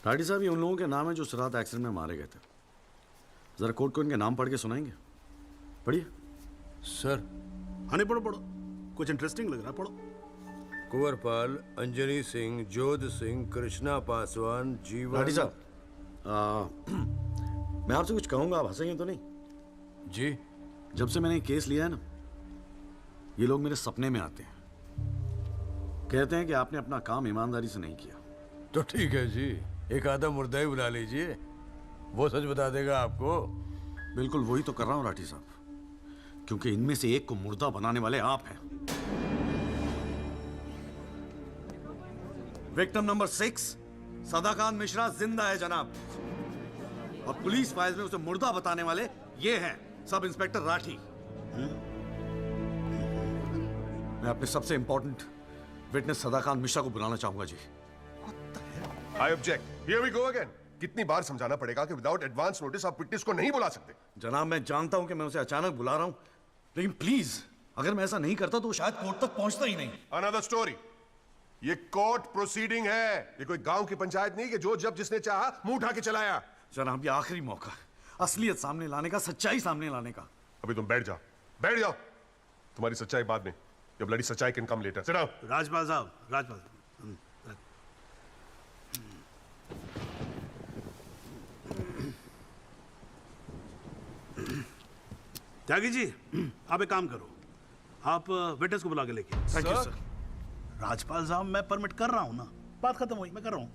राठी साहब, ये उन लोगों के नाम है जो इस रात एक्सीडेंट में मारे गए थे। जरा कोर्ट को इनके नाम पढ़ के सुनाएंगे? पढ़िए। सर। हाँ नहीं, पढ़ो पढ़ो, कुछ इंटरेस्टिंग लग रहा है, पढ़ो। कुंवरपाल, अंजनी सिंह, जोध सिंह, कृष्णा पासवान, जीवन। राठी साहब, मैं आपसे कुछ कहूंगा, आप हंसेंगे तो नहीं? जी। जब से मैंने केस लिया है ना, ये लोग मेरे सपने में आते हैं, कहते हैं कि आपने अपना काम ईमानदारी से नहीं किया। तो ठीक है जी, एक आधा मुर्दा ही बुला लीजिए, वो सच बता देगा आपको। बिल्कुल वही तो कर रहा हूँ राठी साहब, क्योंकि इनमें से एक को मुर्दा बनाने वाले आप हैं। विक्टिम नंबर 6 सदाकांत मिश्रा जिंदा है जनाब, और पुलिस फाइल्स में उसे मुर्दा बताने वाले ये हैं सब इंस्पेक्टर राठी। मैं अपने सबसे इंपॉर्टेंट विटनेस सदाकांत मिश्रा को बुलाना चाहूंगा जी। I object. Here we go again. कितनी बार समझाना पड़ेगा कि विदाउट एडवांस नोटिस आप विटनेस को नहीं बुला सकते? जनाब मैं जानता हूं कि मैं उसे अचानक बुला रहा हूं, लेकिन प्लीज अगर मैं ऐसा नहीं करता तो शायद कोर्ट तक पहुंचता ही नहीं। Another story. ये कोर्ट प्रोसीडिंग है, ये कोई गांव की पंचायत नहीं कि जो जब जिसने चाहा मुंह उठा के चलाया। जनाब ये आखिरी मौका है असलियत सामने लाने का, सच्चाई सामने लाने का। अभी तुम बैठ जाओ, बैठ जाओ। तुम्हारी सच्चाई बाद में, जब लड़ी सच्चाई can come later. Sit down. Rajpal साहब, राजपाल साहब। त्यागी जी, आप एक काम करो, आप विटनेस को बुला के लेके। Thank you sir. राजपाल साहब मैं परमिट कर रहा हूँ ना, बात खत्म हुई, मैं कर रहा हूँ।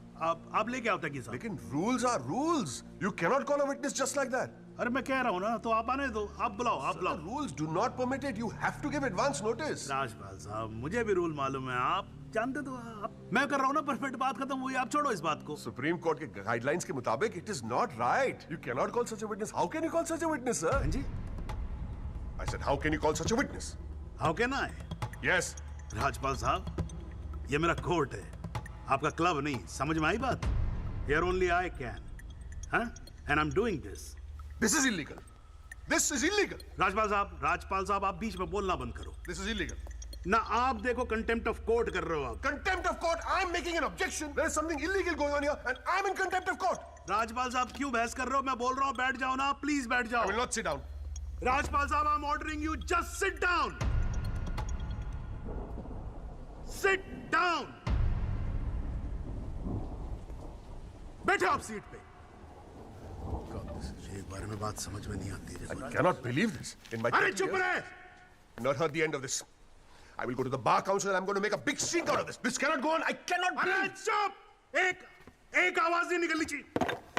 आप लेके आओ त्यागी साहब। लेकिन rules are rules. You can not call a witness just like that. अरे मैं कह रहा हूँ ना, तो आप आने दो, आप बुलाओ, आप बुलाओ। Rules do not permit it, you have to give advance notice. Rajpal साहब, मुझे भी रूल मालूम है, आप जानते तो आप। मैं कर रहा हूँ ना, परफेक्ट, बात खत्म हुई, आप छोड़ो इस बात को। सुप्रीम कोर्ट के गाइडलाइंस के मुताबिक it is not right. You can not call such a witness. How can you call such a witness, sir? हाँ जी, I said how can you call such a witness? How can I? Yes Rajpal साहब, ये मेरा court है, आपका club नहीं, समझ में आई बात? Here only I can, huh? And I'm doing this. This is illegal. This is illegal. Rajpal साहब, आप बीच में बोलना बंद करो। This is illegal. ना आप देखो कंटेम्प्ट ऑफ कोर्ट कर रहे हो आप। Contempt of court. I'm making an objection. There is something illegal going on here, and I'm in contempt of court. Rajpal साहब क्यों बहस कर रहे हो? मैं बोल रहा हूँ, बैठ जाओ ना, प्लीज बैठ जाओ। I will not sit down. Rajpal साहब, I'm ordering you, just sit down. Sit down. बैठो आप सीट पे। एक बार में बात समझ में नहीं आती है। I cannot believe this. In my अरे चुप रहे! I've not heard the end of this. I will go to the bar council and I'm going to make a big stink out of this. This cannot go on. I cannot अरे breathe. चुप! एक आवाज नहीं निकलनी चाहिए।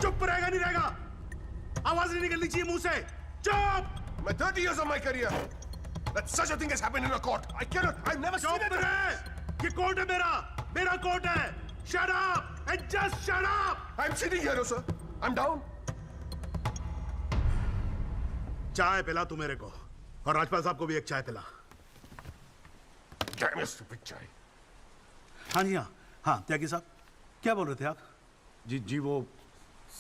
चुप रहेगा नहीं रहेगा? आवाज नहीं निकलनी चाहिए मुंह से। चुप! My 30 years of my career, that such a thing has happened in a court. I cannot. I've never seen it. चुप रहे! ये कोर्ट है मेरा कोर्ट है। Shut up and just shut up. I'm sitting here, sir. I'm down. चाय पिला तू मेरे को, और राजपाल साहब को भी एक चाय पिला। Damn your stupid chai. हाँ जी, हाँ त्यागी साहब, क्या बोल रहे थे आप? जी वो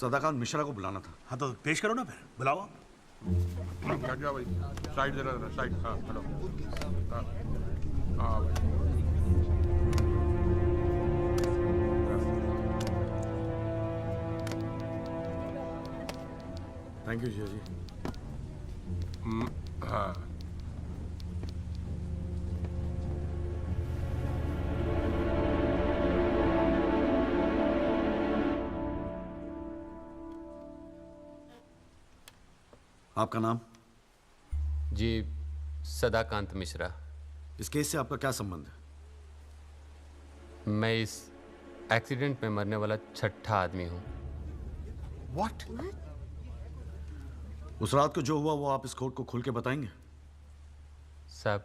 सदाकांत मिश्रा को बुलाना था। हाँ तो पेश करो ना फिर, बुलाओ आप। क्या भाई, साइड देना, साइड। हाँ हेलो। हाँ भाई। थैंक यू जी। हाँ आपका नाम? जी सदाकांत मिश्रा। इस केस से आपका क्या संबंध है? मैं इस एक्सीडेंट में मरने वाला छठा आदमी हूँ। What? उस रात को जो हुआ वो आप इस कोर्ट को खुल के बताएंगे? साहब,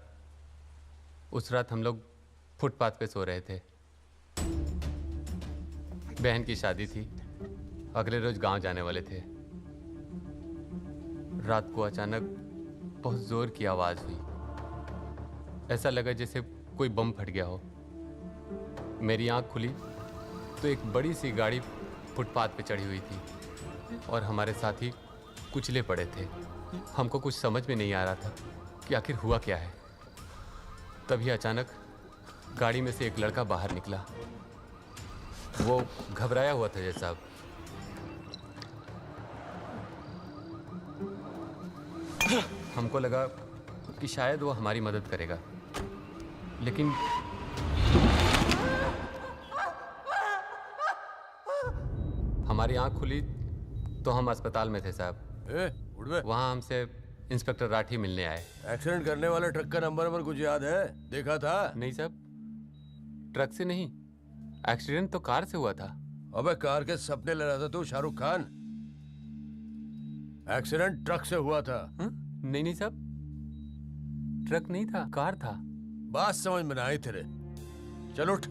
उस रात हम लोग फुटपाथ पे सो रहे थे। बहन की शादी थी, अगले रोज गांव जाने वाले थे। रात को अचानक बहुत जोर की आवाज हुई। ऐसा लगा जैसे कोई बम फट गया हो। मेरी आंख खुली तो एक बड़ी सी गाड़ी फुटपाथ पे चढ़ी हुई थी और हमारे साथी कुचले पड़े थे। हमको कुछ समझ में नहीं आ रहा था कि आखिर हुआ क्या है। तभी अचानक गाड़ी में से एक लड़का बाहर निकला। वो घबराया हुआ था जैसा। हमको लगा कि शायद वो हमारी मदद करेगा, लेकिन हमारी आंख खुली तो हम अस्पताल में थे साहब। वहाँ हमसे इंस्पेक्टर राठी मिलने आए। एक्सीडेंट करने वाले ट्रक का नंबर कुछ याद है? देखा था? नहीं साहब, ट्रक से नहीं, एक्सीडेंट तो कार से हुआ था। अबे कार के सपने ले रहा था तू शाहरुख खान। एक्सीडेंट ट्रक से हुआ था। नहीं नहीं साहब, ट्रक नहीं था, कार था। बात समझ में ना आई तेरे। चल उठ,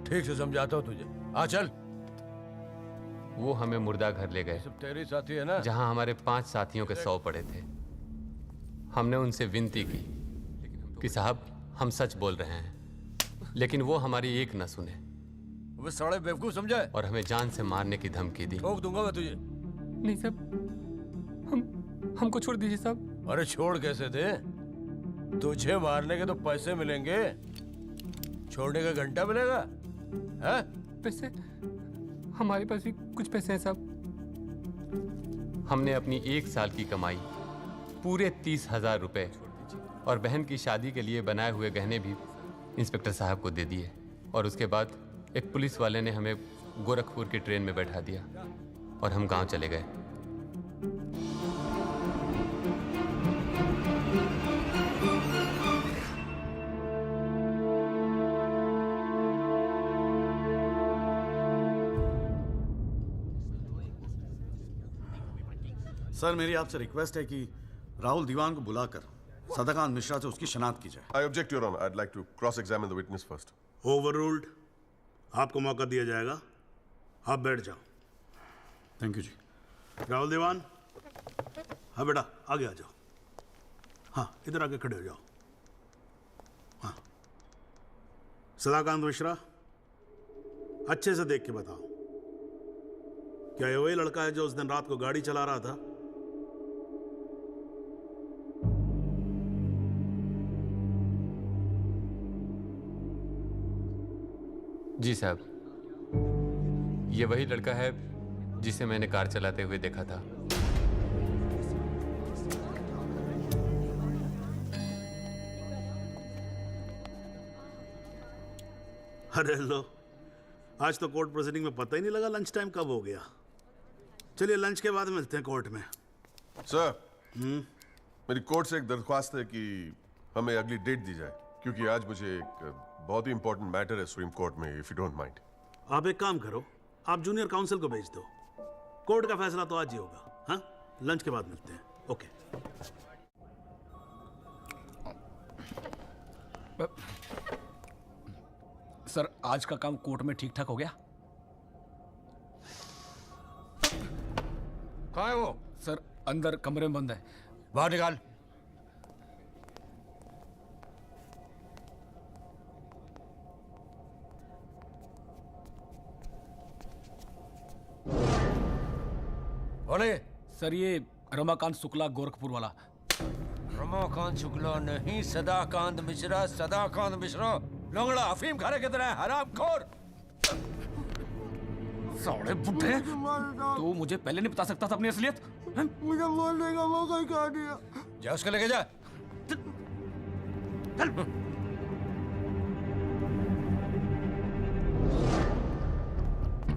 ठीक से समझाता हूँ तुझे। आ चल। वो हमें मुर्दा घर ले गए। सब तेरे साथी है ना? जहाँ हमारे 5 साथियों के 100 पड़े थे। हमने उनसे विनती की कि साहब हम सच बोल रहे हैं, लेकिन वो हमारी एक न सुने। वो साले बेवकूफ समझा और हमें जान से मारने की धमकी दी। ठोक दूंगा मैं तुझे। नहीं साहब, हमको छोड़ दीजिए साहब। अरे छोड़ कैसे दे? तुझे मारने के तो पैसे मिलेंगे, छोड़ने का घंटा मिलेगा? है? पैसे? हमारे पास भी कुछ पैसे हैं साहब। हमने अपनी 1 साल की कमाई पूरे 30,000 रुपए और बहन की शादी के लिए बनाए हुए गहने भी इंस्पेक्टर साहब को दे दिए। और उसके बाद एक पुलिस वाले ने हमें गोरखपुर की ट्रेन में बैठा दिया और हम गांव चले गए। सर मेरी आपसे रिक्वेस्ट है कि राहुल दीवान को बुलाकर सदाकांत मिश्रा से उसकी शनाख्त की जाए। I object, Your Honor. I'd like to cross-examine the witness first. Overruled. आपको मौका दिया जाएगा, आप बैठ जाओ। थैंक यू जी। राहुल दीवान, हाँ बेटा आगे आ जाओ। हाँ इधर आके खड़े हो जाओ। हाँ सदाकांत मिश्रा, अच्छे से देख के बताओ, क्या ये वही लड़का है जो उस दिन रात को गाड़ी चला रहा था? जी साहब, ये वही लड़का है जिसे मैंने कार चलाते हुए देखा था। अरे लो, आज तो कोर्ट प्रोसीडिंग में पता ही नहीं लगा लंच टाइम कब हो गया। चलिए लंच के बाद मिलते हैं कोर्ट में। सर, मेरी कोर्ट से एक दरख्वास्त है कि हमें अगली डेट दी जाए, क्योंकि आज मुझे एक बहुत ही इंपॉर्टेंट मैटर है सुप्रीम कोर्ट में, इफ यू डोंट माइंड। आप एक काम करो, आप जूनियर काउंसिल को भेज दो। कोर्ट का फैसला तो आज ही होगा। हाँ, लंच के बाद मिलते हैं। ओके। सर, आज का काम कोर्ट में ठीक ठाक हो गया? कहाँ है वो? सर, अंदर कमरे में बंद है। बाहर निकाल। बोले। सर, ये रमाकांत शुक्ला, गोरखपुर वाला। रमाकांत शुक्ला नहीं, सदाकांत मिश्रा। सदाकांत मिश्रा लंगड़ा अफीम खाने की तरह हरामखोर। साले बुड्ढे, तू मुझे पहले नहीं बता सकता था अपनी असलियत? मुझे बोलने का मौका ही कहा दिया। जा उसको लेके जा।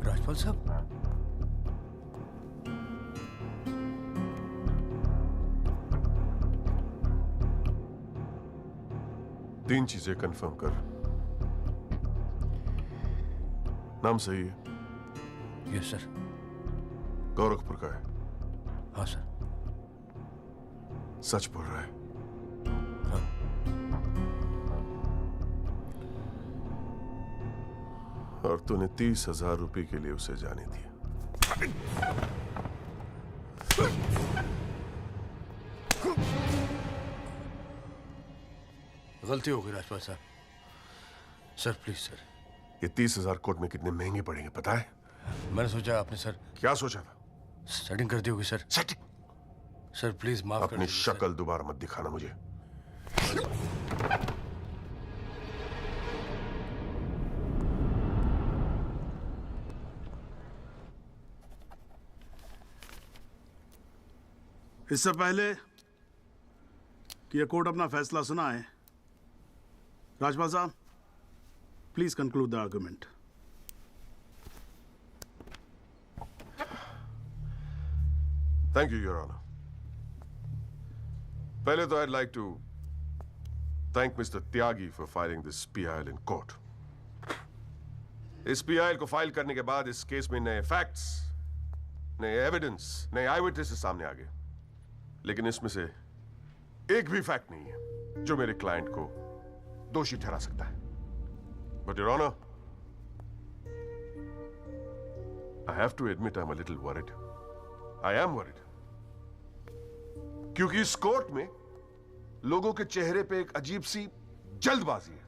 राजपाल साहब, तीन चीजें कंफर्म कर। नाम सही है? Yes sir. गोरखपुर का है? हाँ सर। सच बोल रहा है? हाँ। और तूने 30,000 रुपए के लिए उसे जाने दिया। गलती हो गई राजपाल साहब। Sir please sir. ये 30,000 कोर्ट में कितने महंगे पड़ेंगे पता है? मैंने सोचा आपने सर। क्या सोचा था? सेटिंग कर दी होगी सर। सेटिंग? सर प्लीज माफ कर अपनी शक्ल दोबारा मत दिखाना मुझे। इससे पहले कि यह कोर्ट अपना फैसला सुनाए, राजपाल साहब please conclude the argument. Thank you your honour. पहले तो I'd like to thank Mr. Tyagi for filing this PIL in court. इस PIL को फाइल करने के बाद इस केस में नए फैक्ट्स, नए एविडेंस, नए आई विटनेसेस सामने आ गए, लेकिन इसमें से एक भी फैक्ट नहीं है जो मेरे क्लाइंट को दोषी ठहरा सकता है। But Your Honor, I have to admit I'm a little worried. I am worried. क्योंकि इस कोर्ट में लोगों के चेहरे पे एक अजीब सी जल्दबाजी है।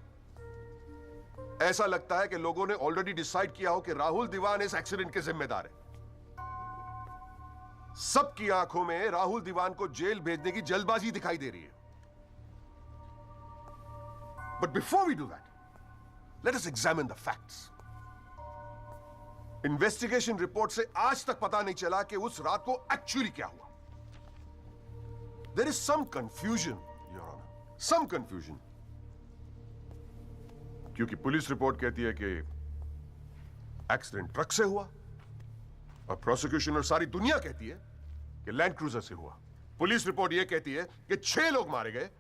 ऐसा लगता है कि लोगों ने ऑलरेडी डिसाइड किया हो कि राहुल दीवान इस एक्सीडेंट के जिम्मेदार है। सबकी आंखों में राहुल दीवान को जेल भेजने की जल्दबाजी दिखाई दे रही है। But before we do that, let us examine the facts. Investigation report से आज तक पता नहीं चला कि उस रात को एक्चुअली क्या हुआ। There is some confusion, Your Honor. Some confusion. क्योंकि पुलिस रिपोर्ट कहती है कि एक्सीडेंट ट्रक से हुआ, और प्रोसिक्यूशन और सारी दुनिया कहती है कि लैंड क्रूजर से हुआ। पुलिस रिपोर्ट यह कहती है कि 6 लोग मारे गए,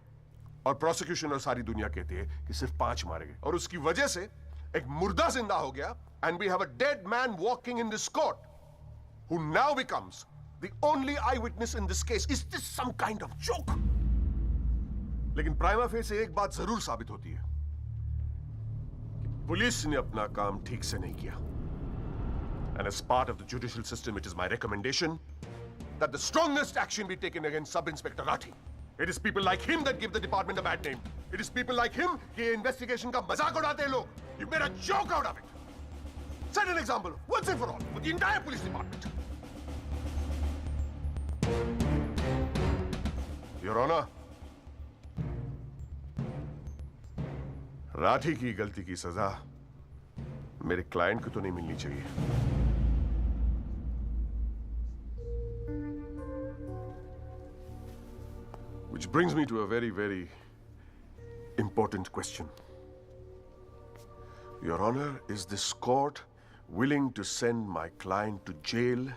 और प्रोसिक्यूशन और सारी दुनिया कहती है कि सिर्फ 5 मारे गए, और उसकी वजह से एक मुर्दा जिंदा हो गया, and we have a dead man walking in this court, who now becomes the only eyewitness in this case. Is this some kind of joke? लेकिन प्राइमा फेसी एक बात जरूर साबित होती है कि पुलिस ने अपना काम ठीक से नहीं किया. And as part of the judicial system, it is my recommendation that the strongest action be taken against Sub-Inspector Rathi. It is people like him that give the department a bad name. It is people like him कि investigation का मजाक उड़ाते हैं लोग. You made a joke out of it. Set an example once and for all for the entire police department. Your Honor, Rathi की गलती की सजा मेरे क्लाइंट को तो नहीं मिलनी चाहिए. Which brings me to a very, very important question. Your Honor, is this court willing to send my client to jail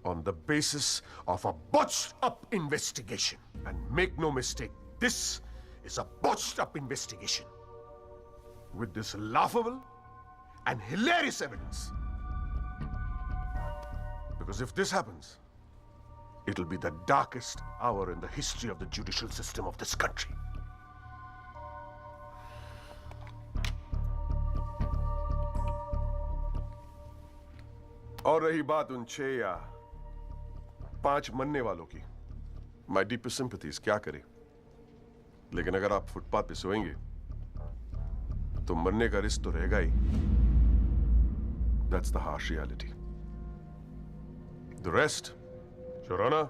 on the basis of a botched-up investigation? And make no mistake, this is a botched-up investigation with this laughable and hilarious evidence. Because if this happens, it'll be the darkest hour in the history of the judicial system of this country. और रही बात उन 6 या 5 मरने वालों की, my deepest sympathies, क्या करें? लेकिन अगर आप फुटपाथ पे सोएंगे तो मरने का रिस्क तो रहेगा ही. That's the harsh reality. The rest, Your Honor,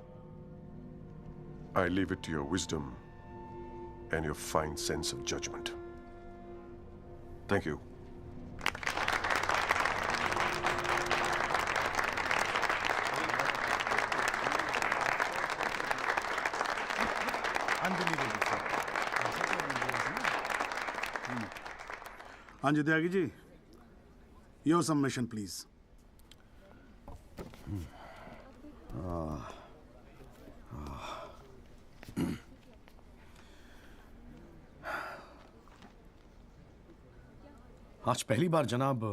I leave it to your wisdom and your fine sense of judgment. Thank you. हाँ जी Tyagi ji, your submission please. आज पहली बार जनाब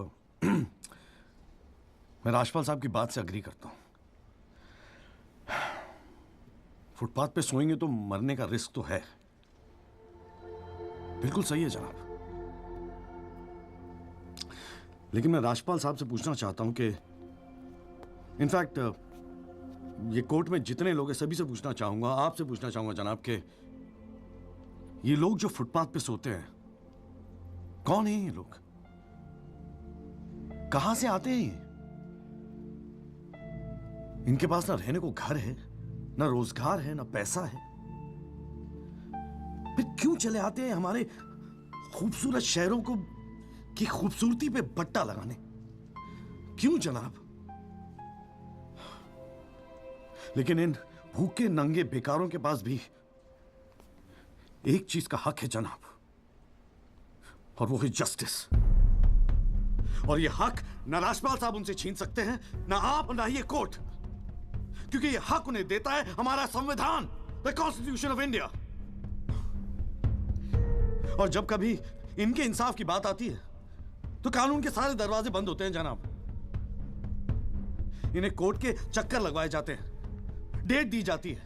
मैं राजपाल साहब की बात से अग्री करता हूं. फुटपाथ पे सोएंगे तो मरने का रिस्क तो है. बिल्कुल सही है जनाब. लेकिन मैं राजपाल साहब से पूछना चाहता हूं कि इनफैक्ट ये कोर्ट में जितने लोग हैं सभी से पूछना चाहूंगा, आपसे पूछना चाहूंगा जनाब कि ये लोग जो फुटपाथ पे सोते हैं कौन है? ये लोग कहां से आते हैं? इनके पास ना रहने को घर है, ना रोजगार है, ना पैसा है. फिर क्यों चले आते हैं हमारे खूबसूरत शहरों को की खूबसूरती पे बट्टा लगाने? क्यों जनाब? लेकिन इन भूखे नंगे बेकारों के पास भी एक चीज का हक है जनाब, और वो है जस्टिस. और ये हक ना राजपाल साहब उनसे छीन सकते हैं, ना आप, ना ये कोर्ट, क्योंकि ये हक उन्हें देता है हमारा संविधान, द कॉन्स्टिट्यूशन ऑफ इंडिया. और जब कभी इनके इंसाफ की बात आती है तो कानून के सारे दरवाजे बंद होते हैं जनाब. इन्हें कोर्ट के चक्कर लगवाए जाते हैं, डेट दी जाती है,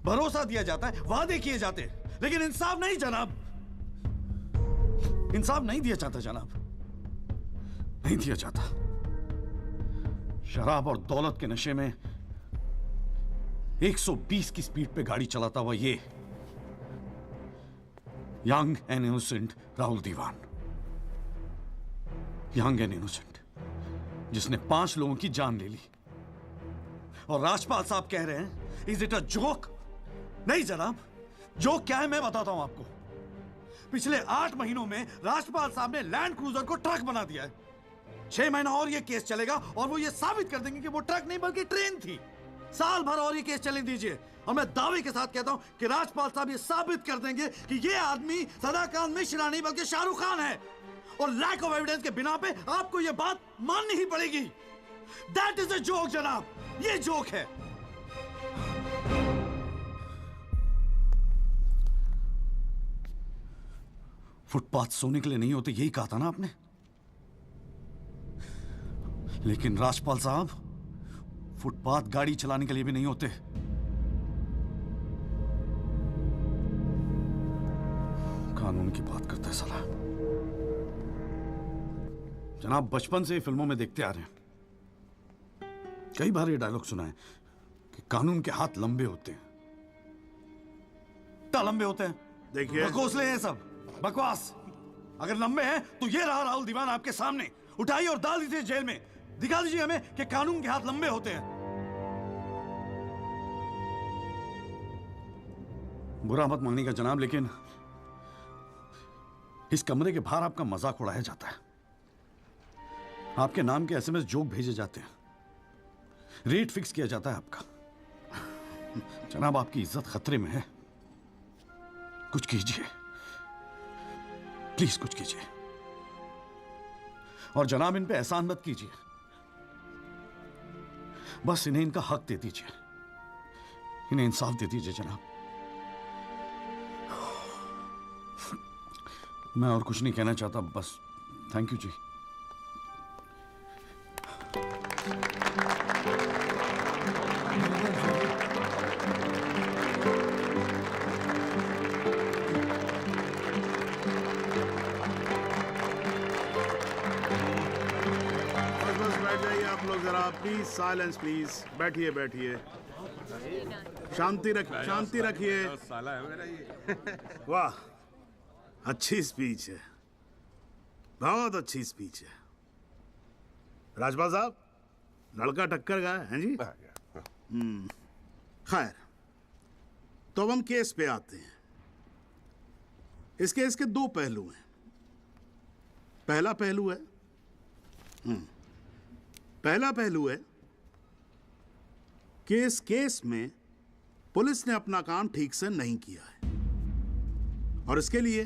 भरोसा दिया जाता है, वादे किए जाते हैं, लेकिन इंसाफ नहीं जनाब. इंसाफ नहीं दिया जाता जनाब, नहीं दिया जाता. शराब और दौलत के नशे में 120 की स्पीड पे गाड़ी चलाता हुआ ये young and innocent Rahul Diwan, young and innocent, जिसने 5 लोगों की जान ले ली. और राजपाल साहब कह रहे हैं इज इट अ जोक? नहीं जनाब, जोक क्या है मैं बताता हूं आपको. पिछले 8 महीनों में राजपाल साहब ने लैंड क्रूजर को ट्रक बना दिया है. 6 महीना और ये केस चलेगा और वो ये साबित कर देंगे कि वो ट्रक नहीं बल्कि ट्रेन थी. साल भर और ये केस चलने दीजिए और मैं दावे के साथ कहता हूं कि राजपाल साहब ये साबित कर देंगे कि ये आदमी सदाकांत मिश्रा नहीं बल्कि शाहरुख खान है. और लैक ऑफ एविडेंस के बिना पे आपको ये बात माननी ही पड़ेगी. दैट इज अ जोक जनाब, ये जोक है. फुटपाथ सोने के लिए नहीं होते, यही कहा था ना आपने. लेकिन राजपाल साहब फुटपाथ गाड़ी चलाने के लिए भी नहीं होते। कानून की बात करता है साला। जनाब, बचपन से फिल्मों में देखते आ रहे हैं, कई बार ये डायलॉग सुना है कि कानून के हाथ लंबे होते हैं। क्या लंबे होते हैं? देखिए, बकवासले हैं सब, बकवास। अगर लंबे हैं तो ये रहा राहुल दीवान आपके सामने, उठाइए और डाल दीजिए जेल में। दिखा दीजिए हमें कि कानून के हाथ लंबे होते हैं। बुरा मत मानिएगा जनाब, लेकिन इस कमरे के बाहर आपका मजाक उड़ाया जाता है। आपके नाम के एसएमएस जोक भेजे जाते हैं, रेट फिक्स किया जाता है आपका। जनाब, आपकी इज्जत खतरे में है। कुछ कीजिए प्लीज, कुछ कीजिए। और जनाब, इन पे एहसान मत कीजिए, बस इन्हें इनका हक दे दीजिए, इन्हें इंसाफ दे दीजिए जनाब। मैं और कुछ नहीं कहना चाहता, बस थैंक यू जी। प्लीज साइलेंस, प्लीज बैठिए बैठिए, शांति रखिए, शांति रखिए। साला है मेरा ये। वाह, अच्छी स्पीच है, बहुत अच्छी स्पीच है। राजपाल साहब, लड़का टक्कर गया है जी। खैर, तो अब हम केस पे आते हैं। इस केस के दो पहलू हैं। पहला पहलू है कि इस केस में पुलिस ने अपना काम ठीक से नहीं किया है, और इसके लिए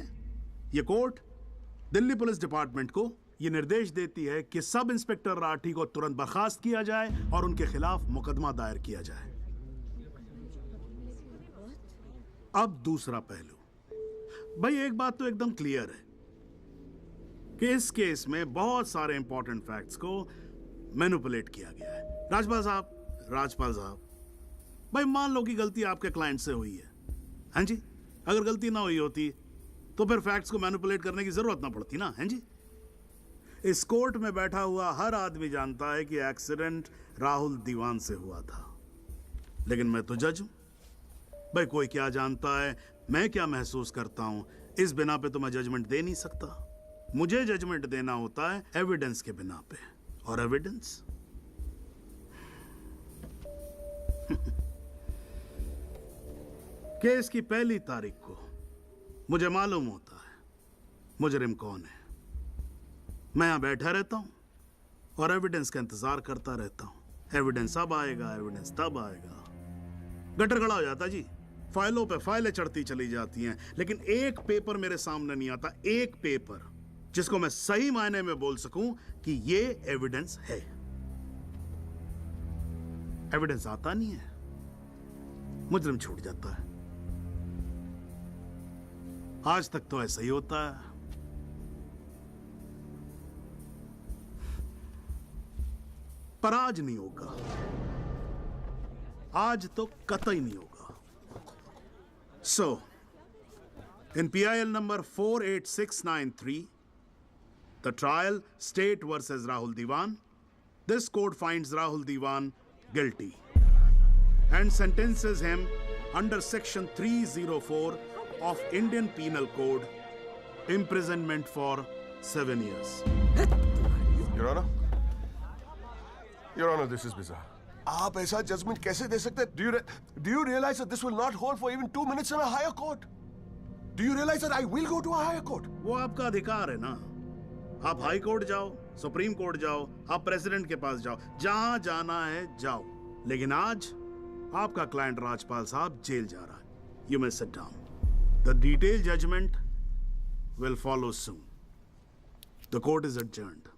ये कोर्ट दिल्ली पुलिस डिपार्टमेंट को ये निर्देश देती है कि सब इंस्पेक्टर राठी को तुरंत बर्खास्त किया जाए और उनके खिलाफ मुकदमा दायर किया जाए। अब दूसरा पहलू। भाई, एक बात तो एकदम क्लियर है कि इस केस में बहुत सारे इंपॉर्टेंट फैक्ट्स को मैनिपुलेट किया गया है। राजपाल साहब, भाई मान लो कि गलती आपके क्लाइंट से हुई है, हैं जी? अगर गलती ना हुई होती तो फिर फैक्ट्स को मैनिपुलेट करने की जरूरत ना पड़ती ना, हैं जी? इस कोर्ट में बैठा हुआ हर आदमी जानता है कि एक्सीडेंट राहुल दीवान से हुआ था, लेकिन मैं तो जज हूं। भाई, कोई क्या जानता है, मैं क्या महसूस करता हूं, इस बिना पे तो मैं जजमेंट दे नहीं सकता। मुझे जजमेंट देना होता है एविडेंस के बिना पे, और एविडेंस केस की पहली तारीख को मुझे मालूम होता है मुजरिम कौन है। मैं यहां बैठा रहता हूं और एविडेंस का इंतजार करता रहता हूं। एविडेंस अब आएगा, एविडेंस तब आएगा। गटर खड़ा हो जाता जी, फाइलों पे फाइलें चढ़ती चली जाती हैं, लेकिन एक पेपर मेरे सामने नहीं आता, एक पेपर जिसको मैं सही मायने में बोल सकूं कि ये एविडेंस है। एविडेंस आता नहीं है, मुजरिम छूट जाता है। आज तक तो ऐसा ही होता है। पर आज नहीं होगा, आज तो कतई नहीं होगा। So, in PIL number 48693, the trial State versus Rahul Diwan, this court finds Rahul Diwan guilty and sentences him under section 304 of Indian Penal Code, imprisonment for 7 years. Your Honor, this is bizarre. आप ऐसा judgement कैसे दे सकते हैं? Do you realize that this will not hold for even 2 minutes in a higher court? Do you realize that I will go to a higher court? वो आपका अधिकार है ना। आप हाई कोर्ट जाओ, सुप्रीम कोर्ट जाओ, आप प्रेसिडेंट के पास जाओ, जहां जाना है जाओ। लेकिन आज आपका क्लाइंट राजपाल साहब जेल जा रहा है। You may sit down. The detailed judgment will follow soon. The court is adjourned.